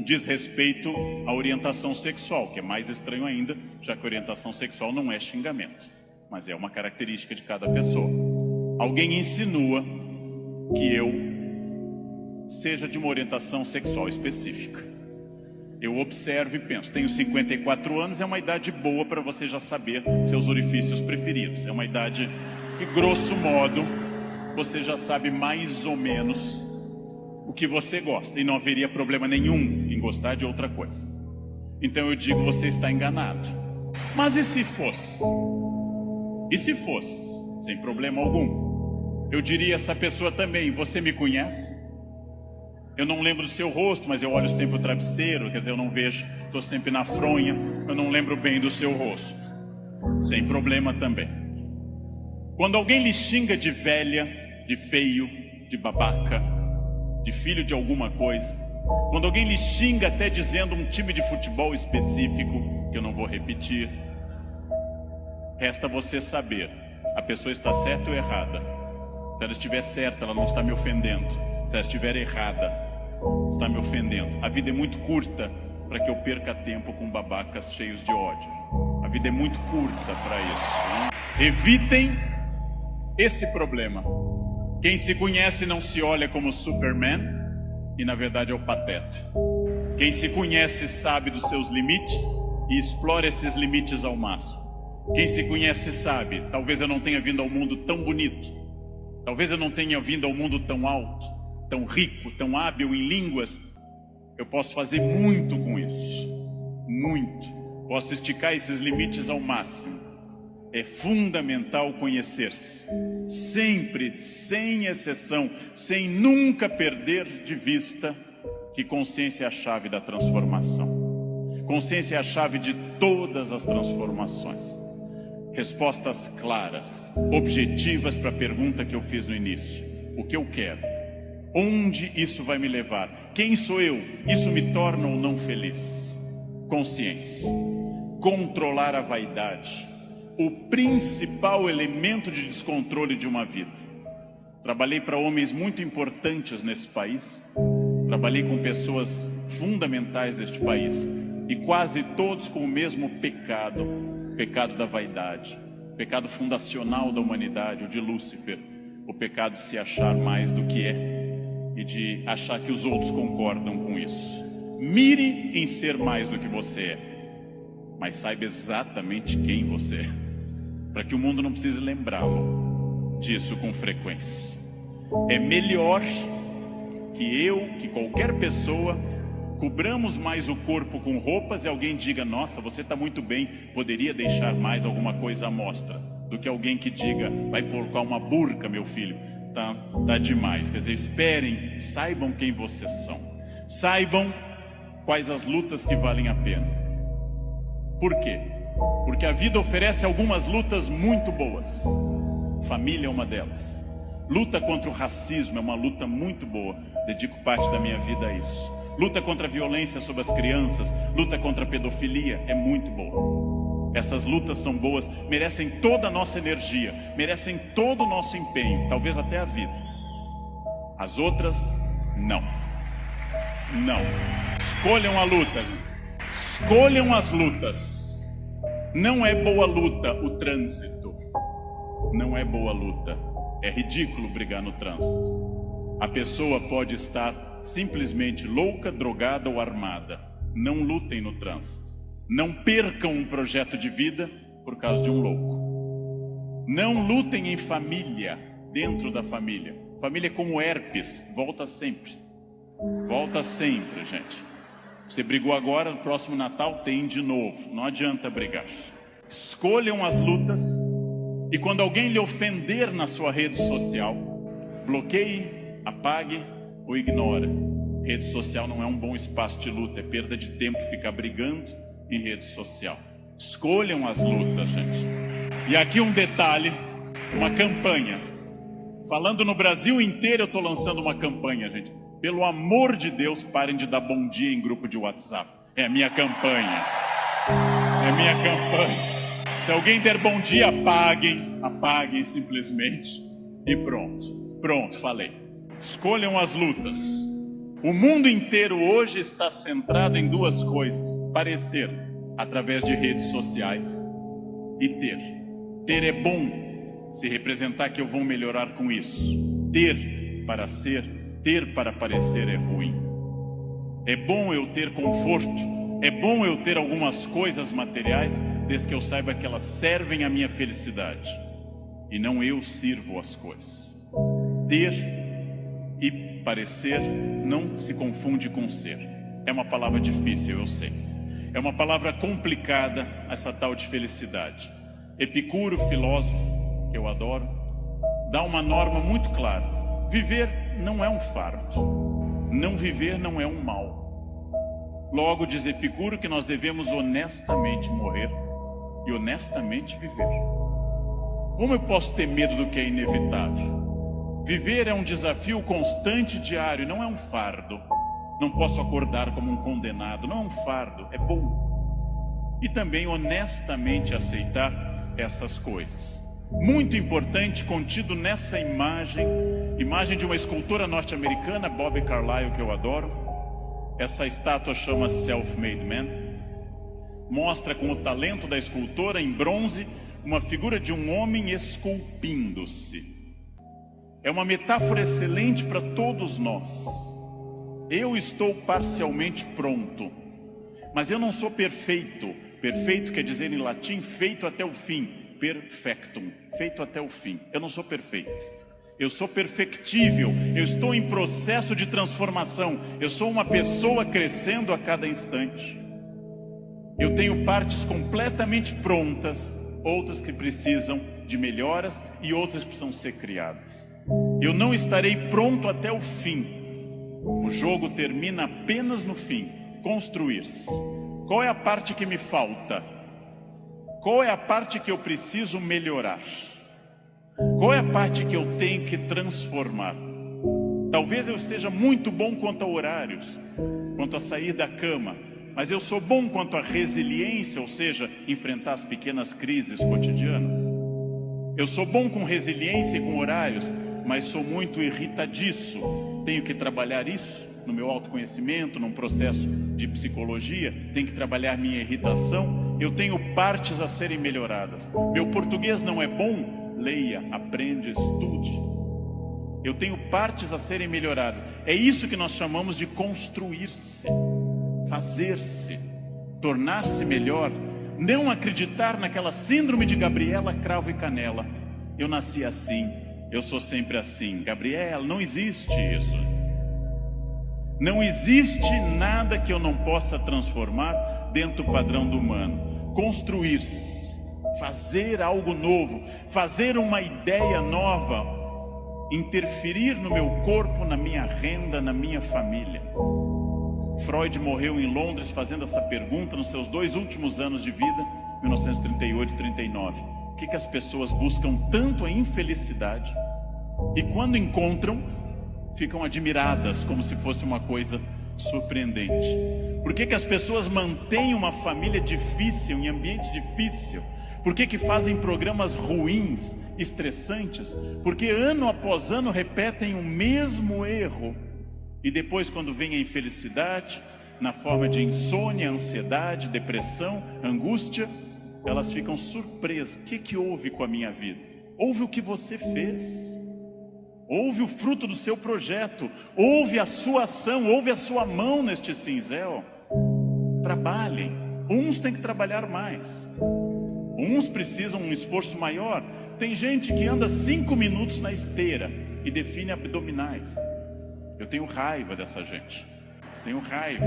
S1: diz respeito à orientação sexual, que é mais estranho ainda, já que orientação sexual não é xingamento, mas é uma característica de cada pessoa. Alguém insinua que eu seja de uma orientação sexual específica. Eu observo e penso, tenho 54 anos, é uma idade boa para você já saber seus orifícios preferidos. É uma idade que, grosso modo, você já sabe mais ou menos o que você gosta. E não haveria problema nenhum em gostar de outra coisa. Então eu digo, você está enganado. Mas e se fosse? E se fosse? Sem problema algum. Eu diria a essa pessoa também, você me conhece? Eu não lembro do seu rosto, mas eu olho sempre o travesseiro, quer dizer, eu não vejo, estou sempre na fronha, eu não lembro bem do seu rosto. Sem problema também. Quando alguém lhe xinga de velha, de feio, de babaca, de filho de alguma coisa, quando alguém lhe xinga até dizendo um time de futebol específico, que eu não vou repetir, resta você saber, a pessoa está certa ou errada. Se ela estiver certa, ela não está me ofendendo. Se ela estiver errada, está me ofendendo. A vida é muito curta para que eu perca tempo com babacas cheios de ódio. A vida é muito curta para isso, né? Evitem esse problema. Quem se conhece não se olha como Superman e na verdade é o pateta. Quem se conhece sabe dos seus limites e explora esses limites ao máximo. Quem se conhece sabe, talvez eu não tenha vindo ao mundo tão bonito, talvez eu não tenha vindo ao mundo tão alto, tão rico, tão hábil em línguas. Eu posso fazer muito com isso, muito. Posso esticar esses limites ao máximo. É fundamental conhecer-se, sempre, sem exceção, sem nunca perder de vista que consciência é a chave da transformação. Consciência é a chave de todas as transformações. respostas claras, objetivas para a pergunta que eu fiz no início. O que eu quero? Onde isso vai me levar? Quem sou eu? Isso me torna ou não feliz? Consciência. Controlar a vaidade. O principal elemento de descontrole de uma vida. Trabalhei para homens muito importantes nesse país. Trabalhei com pessoas fundamentais deste país. E quase todos com o mesmo pecado. O pecado da vaidade. O pecado fundacional da humanidade, o de Lúcifer. O pecado de se achar mais do que é. E de achar que os outros concordam com isso. Mire em ser mais do que você é. Mas saiba exatamente quem você é. Para que o mundo não precise lembrá-lo disso com frequência. É melhor que eu, que qualquer pessoa, cobramos mais o corpo com roupas e alguém diga: nossa, você está muito bem, poderia deixar mais alguma coisa à mostra, do que alguém que diga: vai colocar uma burca, meu filho, tá demais. Quer dizer, esperem, saibam quem vocês são, saibam quais as lutas que valem a pena. Por quê? Porque a vida oferece algumas lutas muito boas. Família é uma delas. Luta contra o racismo é uma luta muito boa. Dedico parte da minha vida a isso. Luta contra a violência sobre as crianças, luta contra a pedofilia é muito boa. Essas lutas são boas, merecem toda a nossa energia, merecem todo o nosso empenho, talvez até a vida. As outras, não. Não. Escolham a luta. Escolham as lutas. Não é boa luta o trânsito. Não é boa luta. É ridículo brigar no trânsito. A pessoa pode estar simplesmente louca, drogada ou armada. Não lutem no trânsito. Não percam um projeto de vida por causa de um louco. Não lutem em família, dentro da família. Família é como herpes, volta sempre. Volta sempre, gente. Você brigou agora, no próximo Natal tem de novo. Não adianta brigar. Escolham as lutas. E quando alguém lhe ofender na sua rede social, bloqueie, apague ou ignore. Rede social não é um bom espaço de luta. É perda de tempo ficar brigando em rede social. Escolham as lutas, gente. E aqui um detalhe, uma campanha. Falando no Brasil inteiro, eu estou lançando uma campanha, gente. Pelo amor de Deus, parem de dar bom dia em grupo de WhatsApp. É a minha campanha. É a minha campanha. Se alguém der bom dia, apaguem simplesmente. E pronto. Pronto, falei. Escolham as lutas. O mundo inteiro hoje está centrado em duas coisas: parecer, através de redes sociais, e ter. Ter é bom, se representar que eu vou melhorar com isso. Ter para ser, ter para parecer é ruim. É bom eu ter conforto, é bom eu ter algumas coisas materiais, desde que eu saiba que elas servem à minha felicidade, e não eu sirvo as coisas. Ter e parecer não se confunde com ser. É uma palavra difícil, eu sei. É uma palavra complicada, essa tal de felicidade. Epicuro, filósofo, que eu adoro, dá uma norma muito clara: viver não é um fardo, não viver não é um mal. Logo diz Epicuro que nós devemos honestamente morrer e honestamente viver. Como eu posso ter medo do que é inevitável? Viver é um desafio constante, diário, não é um fardo. Não posso acordar como um condenado, não é um fardo, é bom. E também honestamente aceitar essas coisas. Muito importante, contido nessa imagem de uma escultora norte-americana, Bobby Carlyle, que eu adoro. Essa estátua chama Self-Made Man. Mostra com o talento da escultora, em bronze, uma figura de um homem esculpindo-se. É uma metáfora excelente para todos nós. Eu estou parcialmente pronto, mas eu não sou perfeito. Perfeito quer dizer em latim feito até o fim. Perfectum, feito até o fim. Eu não sou perfeito. Eu sou perfectível. Eu estou em processo de transformação. Eu sou uma pessoa crescendo a cada instante. Eu tenho partes completamente prontas, outras que precisam de melhoras e outras que precisam ser criadas. Eu não estarei pronto até o fim. O jogo termina apenas no fim. Construir-se. Qual é a parte que me falta? Qual é a parte que eu preciso melhorar? Qual é a parte que eu tenho que transformar? Talvez eu esteja muito bom quanto a horários, quanto a sair da cama, mas eu sou bom quanto a resiliência, ou seja, enfrentar as pequenas crises cotidianas. Eu sou bom com resiliência e com horários, mas sou muito irritadiço. Tenho que trabalhar isso no meu autoconhecimento, num processo de psicologia. Tenho que trabalhar minha irritação. Eu tenho partes a serem melhoradas. Meu português não é bom? Leia, aprenda, estude. Eu tenho partes a serem melhoradas. É isso que nós chamamos de construir-se, fazer-se, tornar-se melhor. Não acreditar naquela síndrome de Gabriela, cravo e canela. Eu nasci assim, eu sou sempre assim. Gabriela, não existe isso. Não existe nada que eu não possa transformar dentro do padrão do humano. Construir-se, fazer algo novo, fazer uma ideia nova, interferir no meu corpo, na minha renda, na minha família. Freud morreu em Londres fazendo essa pergunta nos seus 2 últimos anos de vida, 1938 e 39. Por que as pessoas buscam tanto a infelicidade e quando encontram, ficam admiradas como se fosse uma coisa surpreendente? Por que as pessoas mantêm uma família difícil, em ambiente difícil? Por que fazem programas ruins, estressantes? Porque ano após ano repetem o mesmo erro. E depois, quando vem a infelicidade, na forma de insônia, ansiedade, depressão, angústia, elas ficam surpresas. O que houve com a minha vida? Houve o que você fez. Houve o fruto do seu projeto. Houve a sua ação, houve a sua mão neste cinzel. Trabalhem. Uns têm que trabalhar mais. Uns precisam um esforço maior. Tem gente que anda 5 minutos na esteira e define abdominais. Eu tenho raiva dessa gente. Tenho raiva.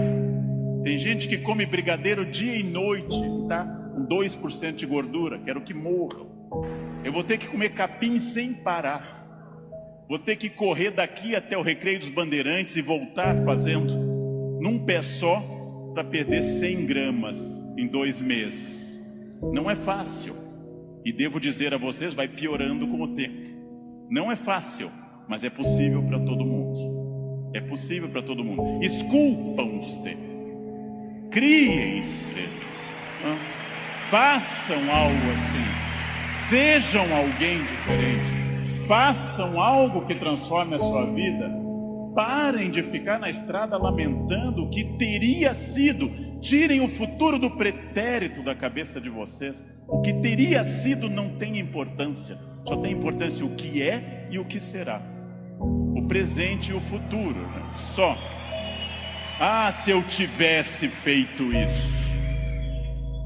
S1: Tem gente que come brigadeiro dia e noite, tá? Com 2% de gordura. Quero que morram. Eu vou ter que comer capim sem parar. Vou ter que correr daqui até o Recreio dos Bandeirantes e voltar fazendo num pé só para perder 100 gramas em 2 meses. Não é fácil. E devo dizer a vocês, vai piorando com o tempo. Não é fácil, mas é possível para todo mundo. É possível para todo mundo. Esculpam-se, criem-se, façam algo assim, sejam alguém diferente, façam algo que transforme a sua vida. Parem de ficar na estrada lamentando o que teria sido. Tirem o futuro do pretérito da cabeça de vocês. O que teria sido não tem importância. Só tem importância o que é e o que será. O presente e o futuro, né? Só. Ah, se eu tivesse feito isso.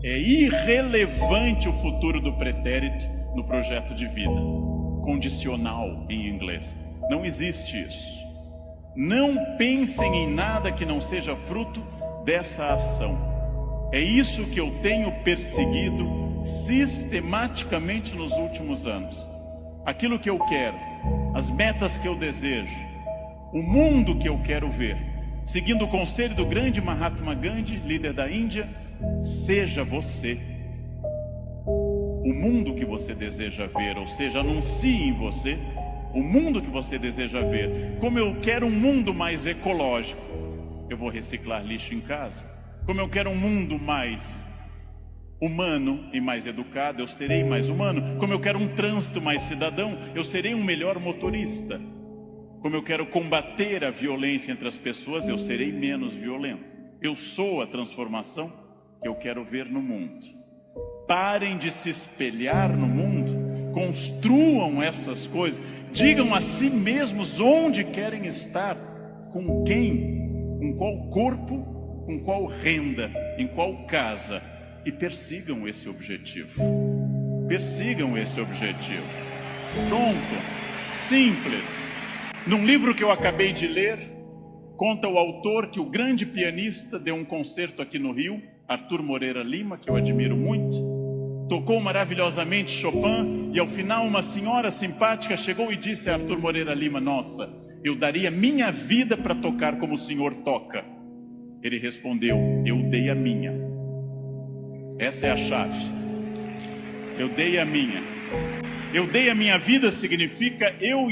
S1: É irrelevante o futuro do pretérito no projeto de vida. Condicional em inglês. Não existe isso. Não pensem em nada que não seja fruto dessa ação. É isso que eu tenho perseguido sistematicamente nos últimos anos. Aquilo que eu quero, as metas que eu desejo, o mundo que eu quero ver. Seguindo o conselho do grande Mahatma Gandhi, líder da Índia, seja você o mundo que você deseja ver, ou seja, anuncie em você o mundo que você deseja ver. Como eu quero um mundo mais ecológico, eu vou reciclar lixo em casa. Como eu quero um mundo mais humano e mais educado, eu serei mais humano. Como eu quero um trânsito mais cidadão, eu serei um melhor motorista. Como eu quero combater a violência entre as pessoas, eu serei menos violento. Eu sou a transformação que eu quero ver no mundo. Parem de se espelhar no mundo, construam essas coisas, digam a si mesmos onde querem estar, com quem, com qual corpo, com qual renda, em qual casa, e persigam esse objetivo. Persigam esse objetivo. Pronto, simples. Num livro que eu acabei de ler, conta o autor que o grande pianista deu um concerto aqui no Rio, Arthur Moreira Lima, que eu admiro muito, tocou maravilhosamente Chopin, e ao final uma senhora simpática chegou e disse a Arthur Moreira Lima: nossa, eu daria minha vida para tocar como o senhor toca. Ele respondeu: eu dei a minha. Essa é a chave. Eu dei a minha. Eu dei a minha vida significa eu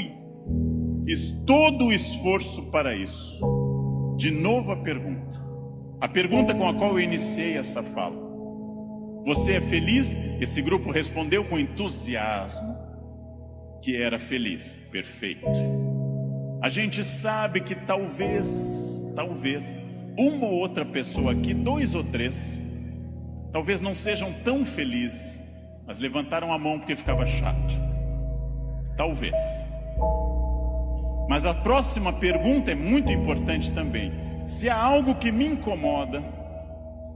S1: fiz todo o esforço para isso. De novo a pergunta com a qual eu iniciei essa fala. Você é feliz? Esse grupo respondeu com entusiasmo que era feliz. Perfeito. A gente sabe que talvez, uma ou outra pessoa aqui, 2 ou 3, talvez não sejam tão felizes, mas levantaram a mão porque ficava chato. Talvez. Mas a próxima pergunta é muito importante também. Se há algo que me incomoda,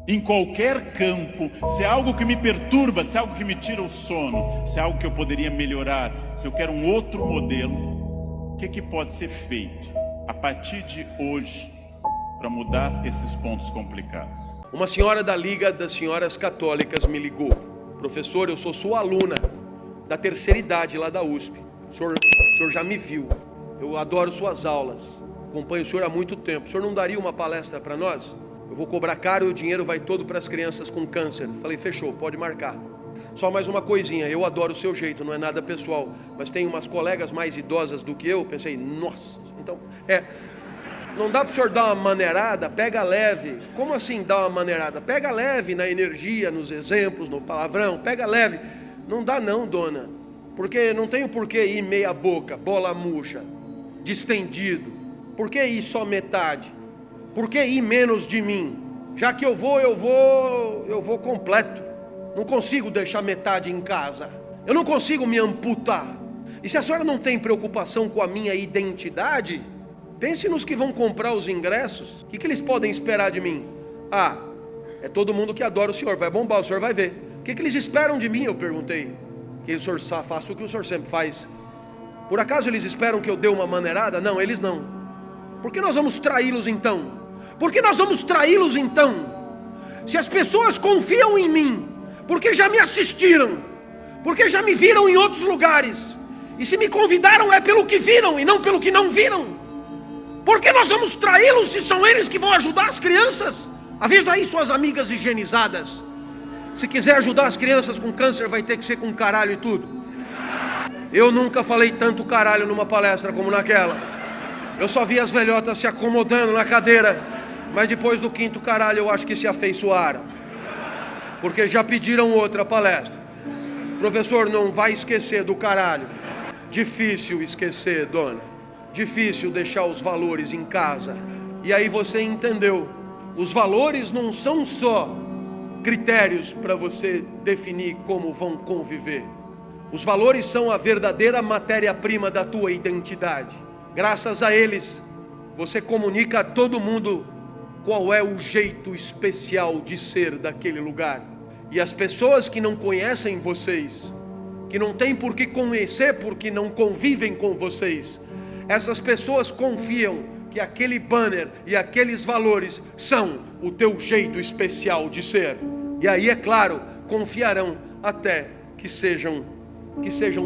S1: em qualquer campo, se é algo que me perturba, se é algo que me tira o sono, se é algo que eu poderia melhorar, se eu quero um outro modelo, o que pode ser feito a partir de hoje para mudar esses pontos complicados?
S2: Uma senhora da Liga das Senhoras Católicas me ligou. Professor, eu sou sua aluna da terceira idade lá da USP. O senhor já me viu. Eu adoro suas aulas. Acompanho o senhor há muito tempo. O senhor não daria uma palestra para nós? Eu vou cobrar caro e o dinheiro vai todo para as crianças com câncer. Falei, fechou, pode marcar. Só mais uma coisinha, eu adoro o seu jeito, não é nada pessoal, mas tem umas colegas mais idosas do que eu, pensei, nossa, então, não dá para o senhor dar uma maneirada, pega leve. Como assim dar uma maneirada? Pega leve na energia, nos exemplos, no palavrão, pega leve. Não dá não, dona, porque não tenho por que ir meia boca, bola murcha, distendido. Por que ir só metade? Por que ir menos de mim? Já que eu vou completo. Não consigo deixar metade em casa. Eu não consigo me amputar. E se a senhora não tem preocupação com a minha identidade, pense nos que vão comprar os ingressos. O que eles podem esperar de mim? Ah, é todo mundo que adora o senhor, vai bombar, o senhor vai ver. O que eles esperam de mim? Eu perguntei. Que o senhor faça o que o senhor sempre faz. Por acaso eles esperam que eu dê uma maneirada? Não, eles não. Por que nós vamos traí-los então? Por que nós vamos traí-los então? Se as pessoas confiam em mim, porque já me assistiram, porque já me viram em outros lugares, e se me convidaram é pelo que viram e não pelo que não viram. Por que nós vamos traí-los se são eles que vão ajudar as crianças? Avisa aí suas amigas higienizadas. Se quiser ajudar as crianças com câncer, vai ter que ser com caralho e tudo. Eu nunca falei tanto caralho numa palestra como naquela. Eu só vi as velhotas se acomodando na cadeira, mas depois do 5º caralho eu acho que se afeiçoaram, porque já pediram outra palestra. Professor, não vai esquecer do caralho. Difícil esquecer, dona. Difícil deixar os valores em casa. E aí você entendeu. Os valores não são só critérios para você definir como vão conviver. Os valores são a verdadeira matéria-prima da tua identidade. Graças a eles, você comunica a todo mundo qual é o jeito especial de ser daquele lugar. E as pessoas que não conhecem vocês, que não têm por que conhecer porque não convivem com vocês, essas pessoas confiam que aquele banner e aqueles valores são o teu jeito especial de ser. E aí, é claro, confiarão até que sejam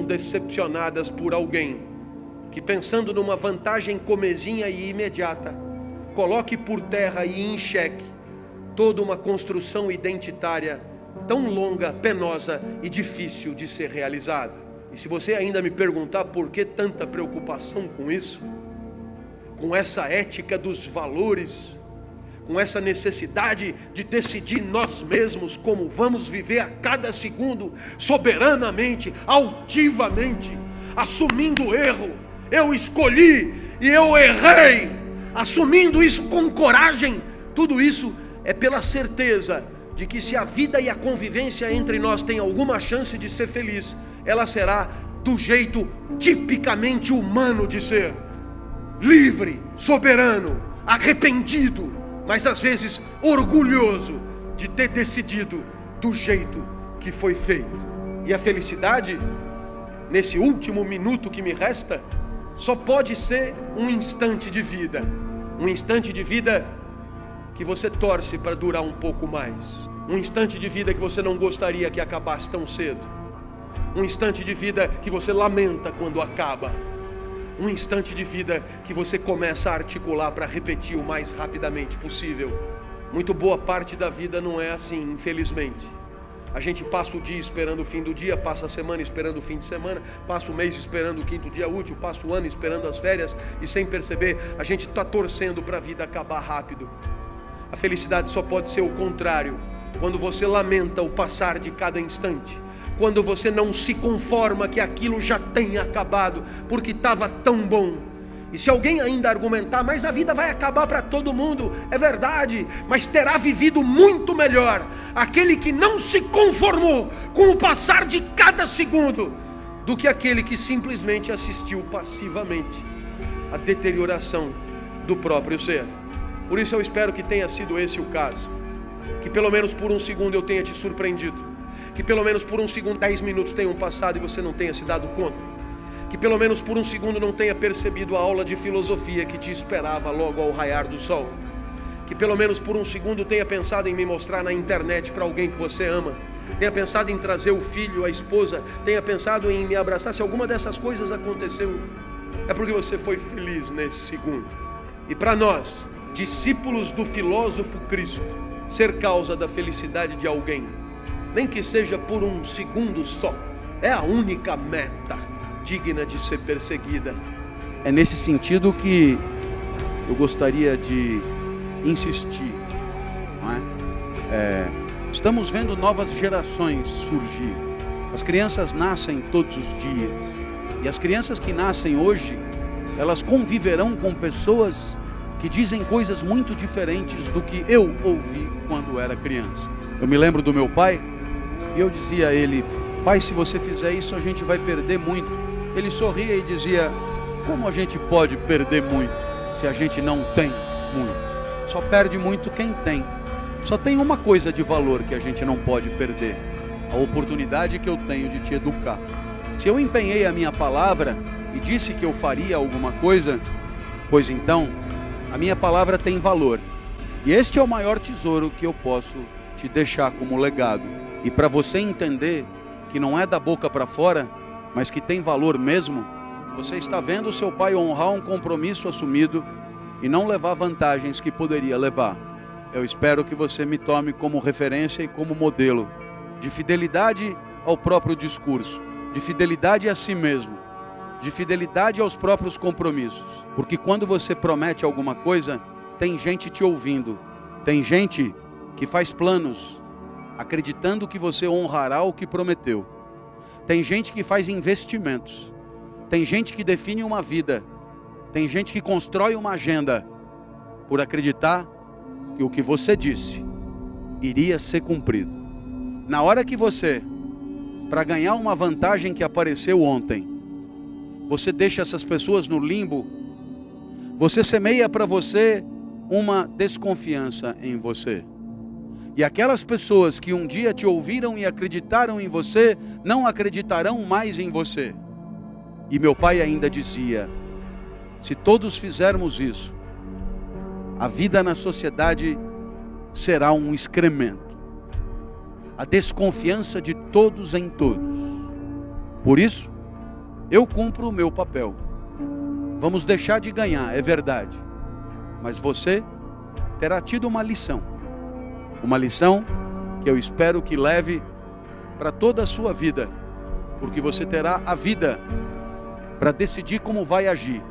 S2: decepcionadas por alguém que, pensando numa vantagem comezinha e imediata, coloque por terra e em xeque toda uma construção identitária tão longa, penosa e difícil de ser realizada. E se você ainda me perguntar por que tanta preocupação com isso, com essa ética dos valores, com essa necessidade de decidir nós mesmos como vamos viver a cada segundo, soberanamente, altivamente, assumindo o erro, eu escolhi e eu errei, assumindo isso com coragem, tudo isso é pela certeza de que se a vida e a convivência entre nós tem alguma chance de ser feliz, ela será do jeito tipicamente humano de ser, livre, soberano, arrependido, mas às vezes orgulhoso de ter decidido do jeito que foi feito. E a felicidade, nesse último minuto que me resta, só pode ser um instante de vida. Um instante de vida que você torce para durar um pouco mais. Um instante de vida que você não gostaria que acabasse tão cedo. Um instante de vida que você lamenta quando acaba. Um instante de vida que você começa a articular para repetir o mais rapidamente possível. Muito boa parte da vida não é assim, infelizmente. A gente passa o dia esperando o fim do dia, passa a semana esperando o fim de semana, passa o mês esperando o quinto dia útil, passa o ano esperando as férias, e sem perceber, a gente está torcendo para a vida acabar rápido. A felicidade só pode ser o contrário, quando você lamenta o passar de cada instante, quando você não se conforma que aquilo já tenha acabado, porque estava tão bom. E se alguém ainda argumentar, mas a vida vai acabar para todo mundo, é verdade, mas terá vivido muito melhor aquele que não se conformou com o passar de cada segundo, do que aquele que simplesmente assistiu passivamente à deterioração do próprio ser. Por isso eu espero que tenha sido esse o caso, que pelo menos por um segundo eu tenha te surpreendido, que pelo menos por um segundo 10 minutos tenham passado e você não tenha se dado conta, que pelo menos por um segundo não tenha percebido a aula de filosofia que te esperava logo ao raiar do sol, que pelo menos por um segundo tenha pensado em me mostrar na internet para alguém que você ama, tenha pensado em trazer o filho, a esposa, tenha pensado em me abraçar. Se alguma dessas coisas aconteceu, é porque você foi feliz nesse segundo. E para nós, discípulos do filósofo Cristo, ser causa da felicidade de alguém, nem que seja por um segundo só, é a única meta digna de ser perseguida.
S3: É nesse sentido que eu gostaria de insistir, não é? Estamos vendo novas gerações surgir. As crianças nascem todos os dias, e as crianças que nascem hoje, elas conviverão com pessoas que dizem coisas muito diferentes do que eu ouvi quando era criança. Eu me lembro do meu pai, e eu dizia a ele: pai, se você fizer isso a gente vai perder muito. Ele sorria e dizia: como a gente pode perder muito se a gente não tem muito? Só perde muito quem tem. Só tem uma coisa de valor que a gente não pode perder: a oportunidade que eu tenho de te educar. Se eu empenhei a minha palavra e disse que eu faria alguma coisa, pois então a minha palavra tem valor. E este é o maior tesouro que eu posso te deixar como legado. E para você entender que não é da boca para fora, mas que tem valor mesmo, você está vendo o seu pai honrar um compromisso assumido e não levar vantagens que poderia levar. Eu espero que você me tome como referência e como modelo de fidelidade ao próprio discurso, de fidelidade a si mesmo, de fidelidade aos próprios compromissos. Porque quando você promete alguma coisa, tem gente te ouvindo, tem gente que faz planos, acreditando que você honrará o que prometeu. Tem gente que faz investimentos, tem gente que define uma vida, tem gente que constrói uma agenda por acreditar que o que você disse iria ser cumprido. Na hora que você, para ganhar uma vantagem que apareceu ontem, você deixa essas pessoas no limbo, você semeia para você uma desconfiança em você. E aquelas pessoas que um dia te ouviram e acreditaram em você, não acreditarão mais em você. E meu pai ainda dizia: se todos fizermos isso, a vida na sociedade será um excremento. A desconfiança de todos em todos. Por isso, eu cumpro o meu papel. Vamos deixar de ganhar, é verdade. Mas você terá tido uma lição. Uma lição que eu espero que leve para toda a sua vida, porque você terá a vida para decidir como vai agir.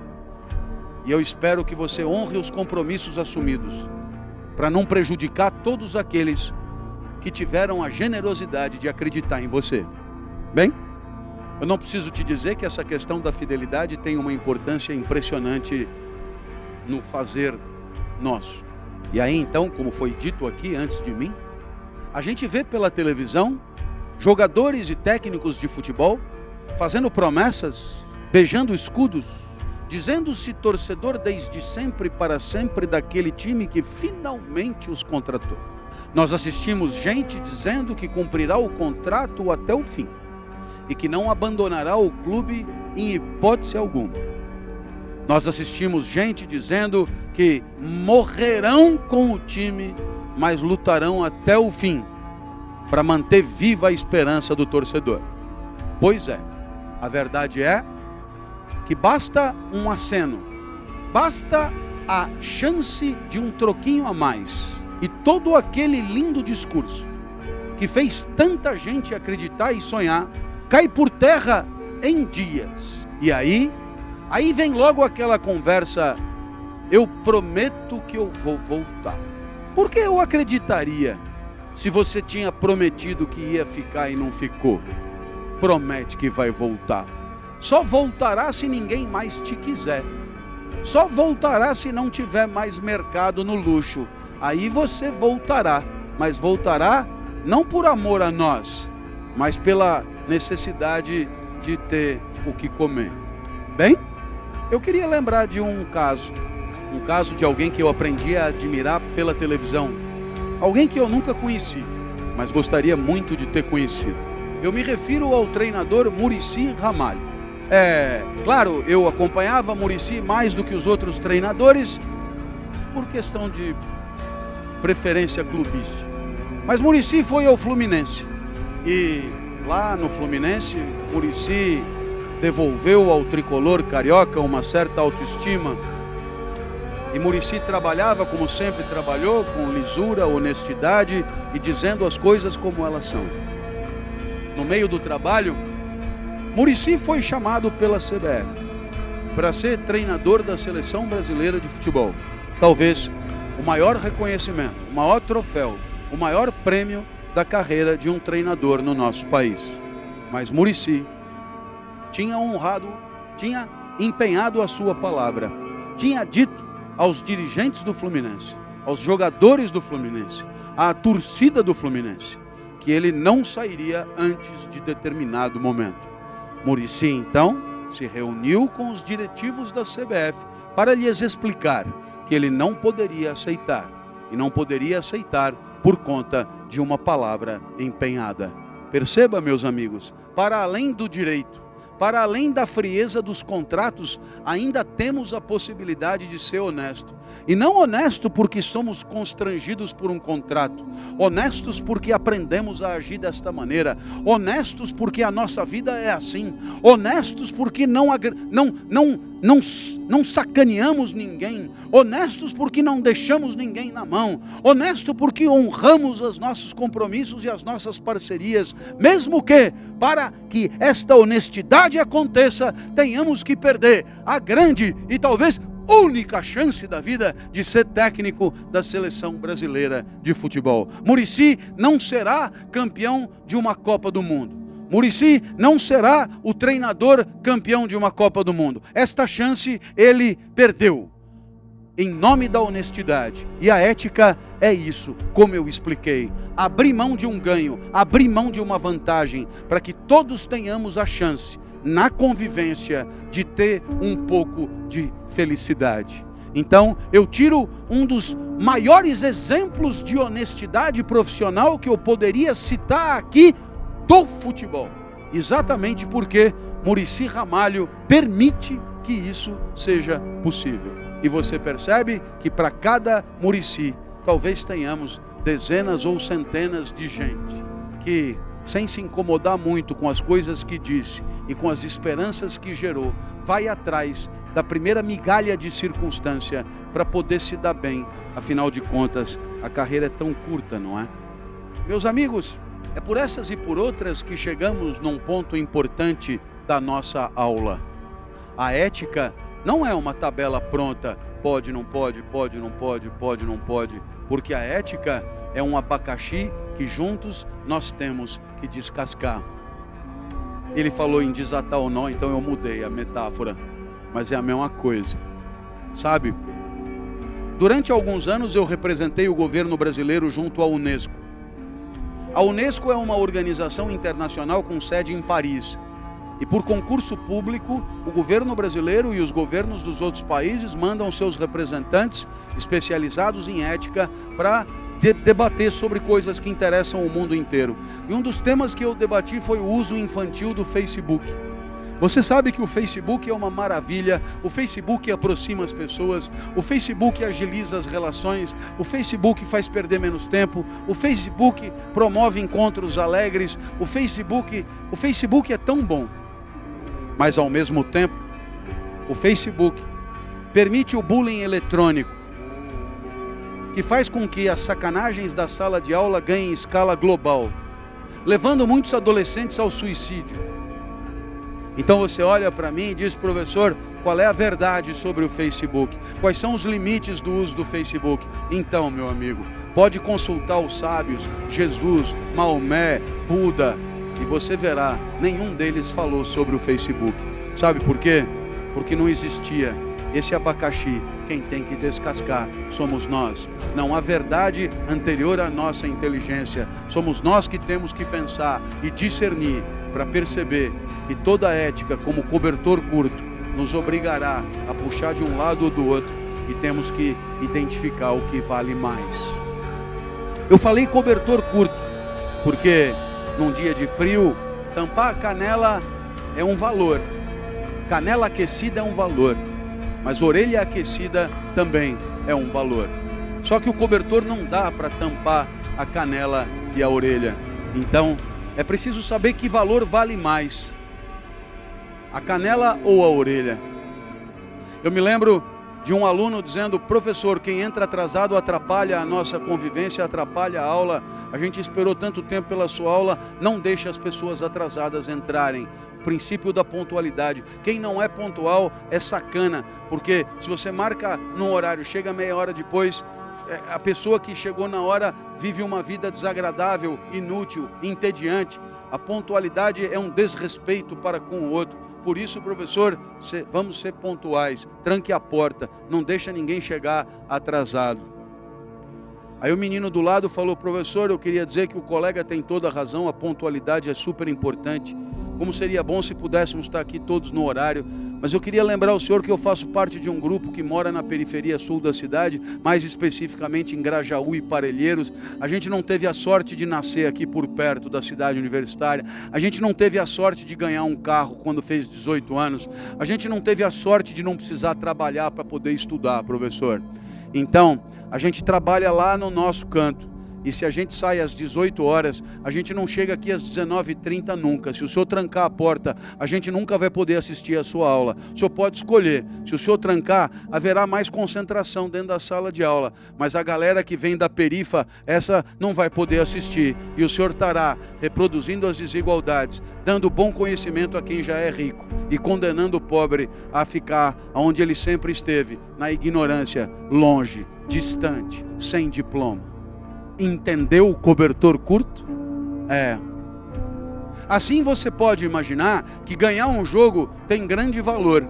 S3: E eu espero que você honre os compromissos assumidos, para não prejudicar todos aqueles que tiveram a generosidade de acreditar em você. Bem, eu não preciso te dizer que essa questão da fidelidade tem uma importância impressionante no fazer nosso. E aí então, como foi dito aqui antes de mim, a gente vê pela televisão jogadores e técnicos de futebol fazendo promessas, beijando escudos, dizendo-se torcedor desde sempre para sempre daquele time que finalmente os contratou. Nós assistimos gente dizendo que cumprirá o contrato até o fim e que não abandonará o clube em hipótese alguma. Nós assistimos gente dizendo que morrerão com o time, mas lutarão até o fim para manter viva a esperança do torcedor. Pois é, a verdade é que basta um aceno, basta a chance de um troquinho a mais, e todo aquele lindo discurso que fez tanta gente acreditar e sonhar, cai por terra em dias. E aí vem logo aquela conversa: eu prometo que eu vou voltar. Por que eu acreditaria se você tinha prometido que ia ficar e não ficou? Promete que vai voltar. Só voltará se ninguém mais te quiser. Só voltará se não tiver mais mercado no luxo. Aí você voltará, mas voltará não por amor a nós, mas pela necessidade de ter o que comer. Bem, eu queria lembrar de um caso de alguém que eu aprendi a admirar pela televisão. Alguém que eu nunca conheci, mas gostaria muito de ter conhecido. Eu me refiro ao treinador Muricy Ramalho. Claro, eu acompanhava Muricy mais do que os outros treinadores, por questão de preferência clubística. Mas Muricy foi ao Fluminense. E lá no Fluminense, Muricy devolveu ao tricolor carioca uma certa autoestima. E Muricy trabalhava como sempre trabalhou, com lisura, honestidade e dizendo as coisas como elas são. No meio do trabalho, Muricy foi chamado pela CBF para ser treinador da Seleção Brasileira de Futebol. Talvez o maior reconhecimento, o maior troféu, o maior prêmio da carreira de um treinador no nosso país. Mas Muricy tinha empenhado a sua palavra, tinha dito aos dirigentes do Fluminense, aos jogadores do Fluminense, à torcida do Fluminense, que ele não sairia antes de determinado momento. Muricy então se reuniu com os diretivos da CBF para lhes explicar que ele não poderia aceitar, e não poderia aceitar por conta de uma palavra empenhada. Perceba, meus amigos, para além do direito, para além da frieza dos contratos, ainda temos a possibilidade de ser honesto. E não honesto porque somos constrangidos por um contrato, honestos porque aprendemos a agir desta maneira, honestos porque a nossa vida é assim, honestos porque não sacaneamos ninguém, honestos porque não deixamos ninguém na mão, honesto porque honramos os nossos compromissos e as nossas parcerias, mesmo que, para que esta honestidade aconteça, tenhamos que perder a grande e talvez única chance da vida de ser técnico da Seleção Brasileira de Futebol. Muricy não será campeão de uma Copa do Mundo. Muricy não será o treinador campeão de uma Copa do Mundo. Esta chance ele perdeu. Em nome da honestidade. E a ética é isso, como eu expliquei. Abrir mão de um ganho, abrir mão de uma vantagem, para que todos tenhamos a chance, na convivência, de ter um pouco de felicidade. Então, eu tiro um dos maiores exemplos de honestidade profissional que eu poderia citar aqui do futebol. Exatamente porque Muricy Ramalho permite que isso seja possível. E você percebe que para cada Muricy, talvez tenhamos dezenas ou centenas de gente que, sem se incomodar muito com as coisas que disse e com as esperanças que gerou, vai atrás da primeira migalha de circunstância para poder se dar bem. Afinal de contas, a carreira é tão curta, não é? Meus amigos, é por essas e por outras que chegamos num ponto importante da nossa aula. A ética não é uma tabela pronta, pode, não pode, pode, não pode, pode, não pode, porque a ética é um abacaxi que juntos nós temos que descascar. Ele falou em desatar o nó, então eu mudei a metáfora, mas é a mesma coisa. Sabe, durante alguns anos eu representei o governo brasileiro junto à Unesco. A Unesco é uma organização internacional com sede em Paris. E por concurso público, o governo brasileiro e os governos dos outros países mandam seus representantes especializados em ética para debater sobre coisas que interessam o mundo inteiro. E um dos temas que eu debati foi o uso infantil do Facebook. Você sabe que o Facebook é uma maravilha, o Facebook aproxima as pessoas, o Facebook agiliza as relações, o Facebook faz perder menos tempo, o Facebook promove encontros alegres, o Facebook é tão bom. Mas ao mesmo tempo, o Facebook permite o bullying eletrônico, que faz com que as sacanagens da sala de aula ganhem escala global. levando muitos adolescentes ao suicídio. Então você olha para mim e diz: professor, qual é a verdade sobre o Facebook? Quais são os limites do uso do Facebook? Então, meu amigo, pode consultar os sábios, Jesus, Maomé, Buda, e você verá, nenhum deles falou sobre o Facebook. Sabe por quê? Porque não existia. Esse abacaxi, quem tem que descascar somos nós. Não há verdade anterior à nossa inteligência. Somos nós que temos que pensar e discernir para perceber que toda ética, como cobertor curto, nos obrigará a puxar de um lado ou do outro, e temos que identificar o que vale mais. Eu falei cobertor curto, porque num dia de frio, tampar a canela é um valor. Canela aquecida é um valor. Mas orelha aquecida também é um valor. Só que o cobertor não dá para tampar a canela e a orelha. Então, é preciso saber que valor vale mais: a canela ou a orelha. Eu me lembro de um aluno dizendo: professor, quem entra atrasado atrapalha a nossa convivência, atrapalha a aula. A gente esperou tanto tempo pela sua aula, não deixe as pessoas atrasadas entrarem. Princípio da pontualidade. Quem não é pontual é sacana, porque se você marca num horário, chega meia hora depois, a pessoa que chegou na hora vive uma vida desagradável, inútil, entediante. A pontualidade é um desrespeito para com o outro. Por isso, professor, vamos ser pontuais. Tranque a porta, não deixa ninguém chegar atrasado. Aí o menino do lado falou: professor, eu queria dizer que o colega tem toda a razão, a pontualidade é super importante. Como seria bom se pudéssemos estar aqui todos no horário. Mas eu queria lembrar ao senhor que eu faço parte de um grupo que mora na periferia sul da cidade, mais especificamente em Grajaú e Parelheiros. A gente não teve a sorte de nascer aqui por perto da cidade universitária. A gente não teve a sorte de ganhar um carro quando fez 18 anos. A gente não teve a sorte de não precisar trabalhar para poder estudar, professor. Então, a gente trabalha lá no nosso canto. E se a gente sai às 18 horas, a gente não chega aqui às 19h30 nunca. Se o senhor trancar a porta, a gente nunca vai poder assistir a sua aula. O senhor pode escolher. Se o senhor trancar, haverá mais concentração dentro da sala de aula. Mas a galera que vem da perifa, essa não vai poder assistir. E o senhor estará reproduzindo as desigualdades, dando bom conhecimento a quem já é rico e condenando o pobre a ficar onde ele sempre esteve, na ignorância, longe, distante, sem diploma. Entendeu o cobertor curto? Assim você pode imaginar que ganhar um jogo tem grande valor.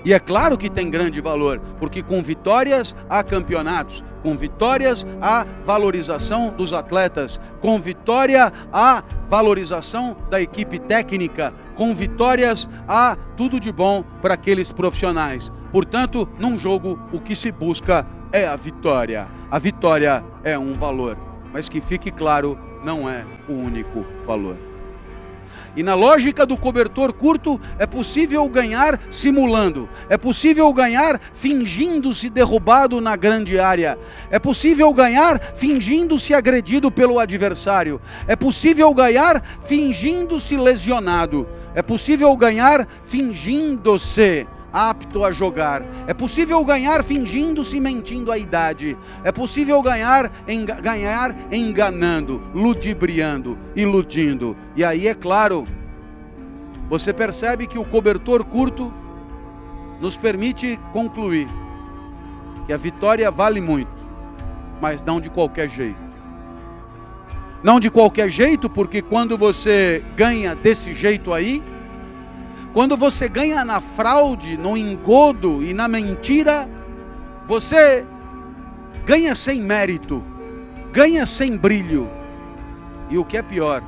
S3: E é claro que tem grande valor, porque com vitórias há campeonatos, com vitórias há valorização dos atletas, com vitória há valorização da equipe técnica, com vitórias há tudo de bom para aqueles profissionais. Portanto, num jogo o que se busca é a vitória. A vitória é um valor, mas que fique claro, não é o único valor. E na lógica do cobertor curto, é possível ganhar simulando, é possível ganhar fingindo-se derrubado na grande área, é possível ganhar fingindo-se agredido pelo adversário, é possível ganhar fingindo-se lesionado, é possível ganhar fingindo-se apto a jogar, é possível ganhar fingindo-se mentindo a idade, é possível ganhar enganando, ludibriando, iludindo. E aí é claro, você percebe que o cobertor curto nos permite concluir que a vitória vale muito, mas não de qualquer jeito. Não de qualquer jeito, porque quando você ganha desse jeito aí, quando você ganha na fraude, no engodo e na mentira, você ganha sem mérito, ganha sem brilho. E o que é pior,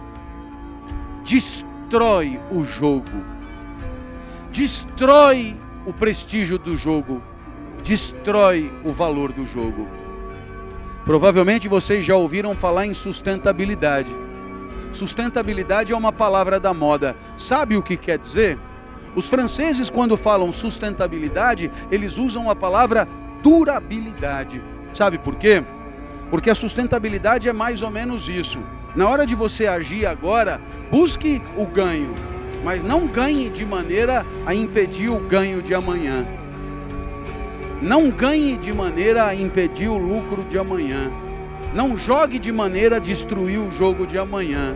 S3: destrói o jogo, destrói o prestígio do jogo, destrói o valor do jogo. Provavelmente vocês já ouviram falar em sustentabilidade. Sustentabilidade é uma palavra da moda. Sabe o que quer dizer? Os franceses, quando falam sustentabilidade, eles usam a palavra durabilidade. Sabe por quê? Porque a sustentabilidade é mais ou menos isso. Na hora de você agir agora, busque o ganho, mas não ganhe de maneira a impedir o ganho de amanhã. Não ganhe de maneira a impedir o lucro de amanhã. Não jogue de maneira a destruir o jogo de amanhã.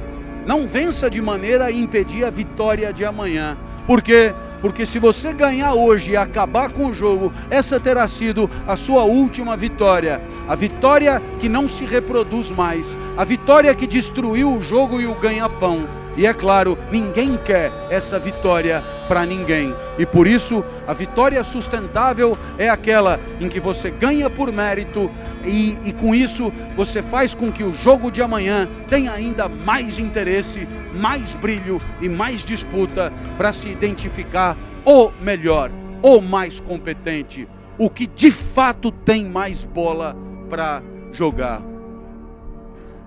S3: não vença de maneira a impedir a vitória de amanhã. Por quê? Porque se você ganhar hoje e acabar com o jogo, essa terá sido a sua última vitória. A vitória que não se reproduz mais. A vitória que destruiu o jogo e o ganha-pão. E é claro, ninguém quer essa vitória para ninguém. E por isso, a vitória sustentável é aquela em que você ganha por mérito e com isso você faz com que o jogo de amanhã tenha ainda mais interesse, mais brilho e mais disputa para se identificar o melhor, o mais competente, o que de fato tem mais bola para jogar.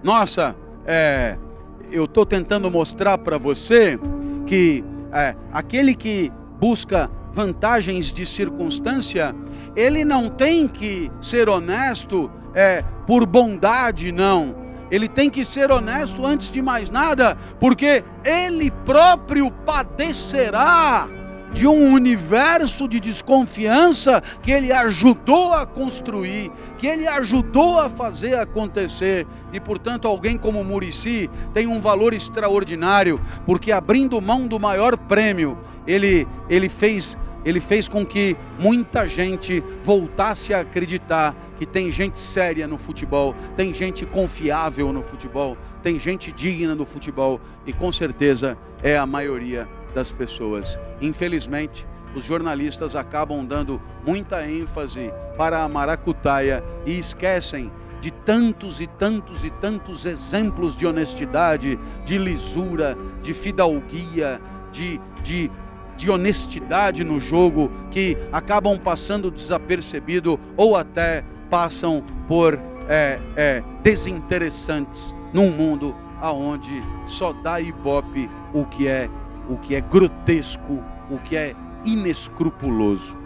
S3: Nossa, eu estou tentando mostrar para você que aquele que busca vantagens de circunstância, ele não tem que ser honesto por bondade, não. Ele tem que ser honesto antes de mais nada, porque ele próprio padecerá de um universo de desconfiança que ele ajudou a construir, que ele ajudou a fazer acontecer. E portanto alguém como Muricy tem um valor extraordinário, porque abrindo mão do maior prêmio, ele fez com que muita gente voltasse a acreditar que tem gente séria no futebol, tem gente confiável no futebol, tem gente digna no futebol, e com certeza é a maioria das pessoas. Infelizmente, os jornalistas acabam dando muita ênfase para a maracutaia e esquecem de tantos e tantos e tantos exemplos de honestidade, de lisura, de fidalguia, de honestidade no jogo, que acabam passando desapercebido ou até passam por desinteressantes num mundo aonde só dá ibope o que é grotesco, o que é inescrupuloso.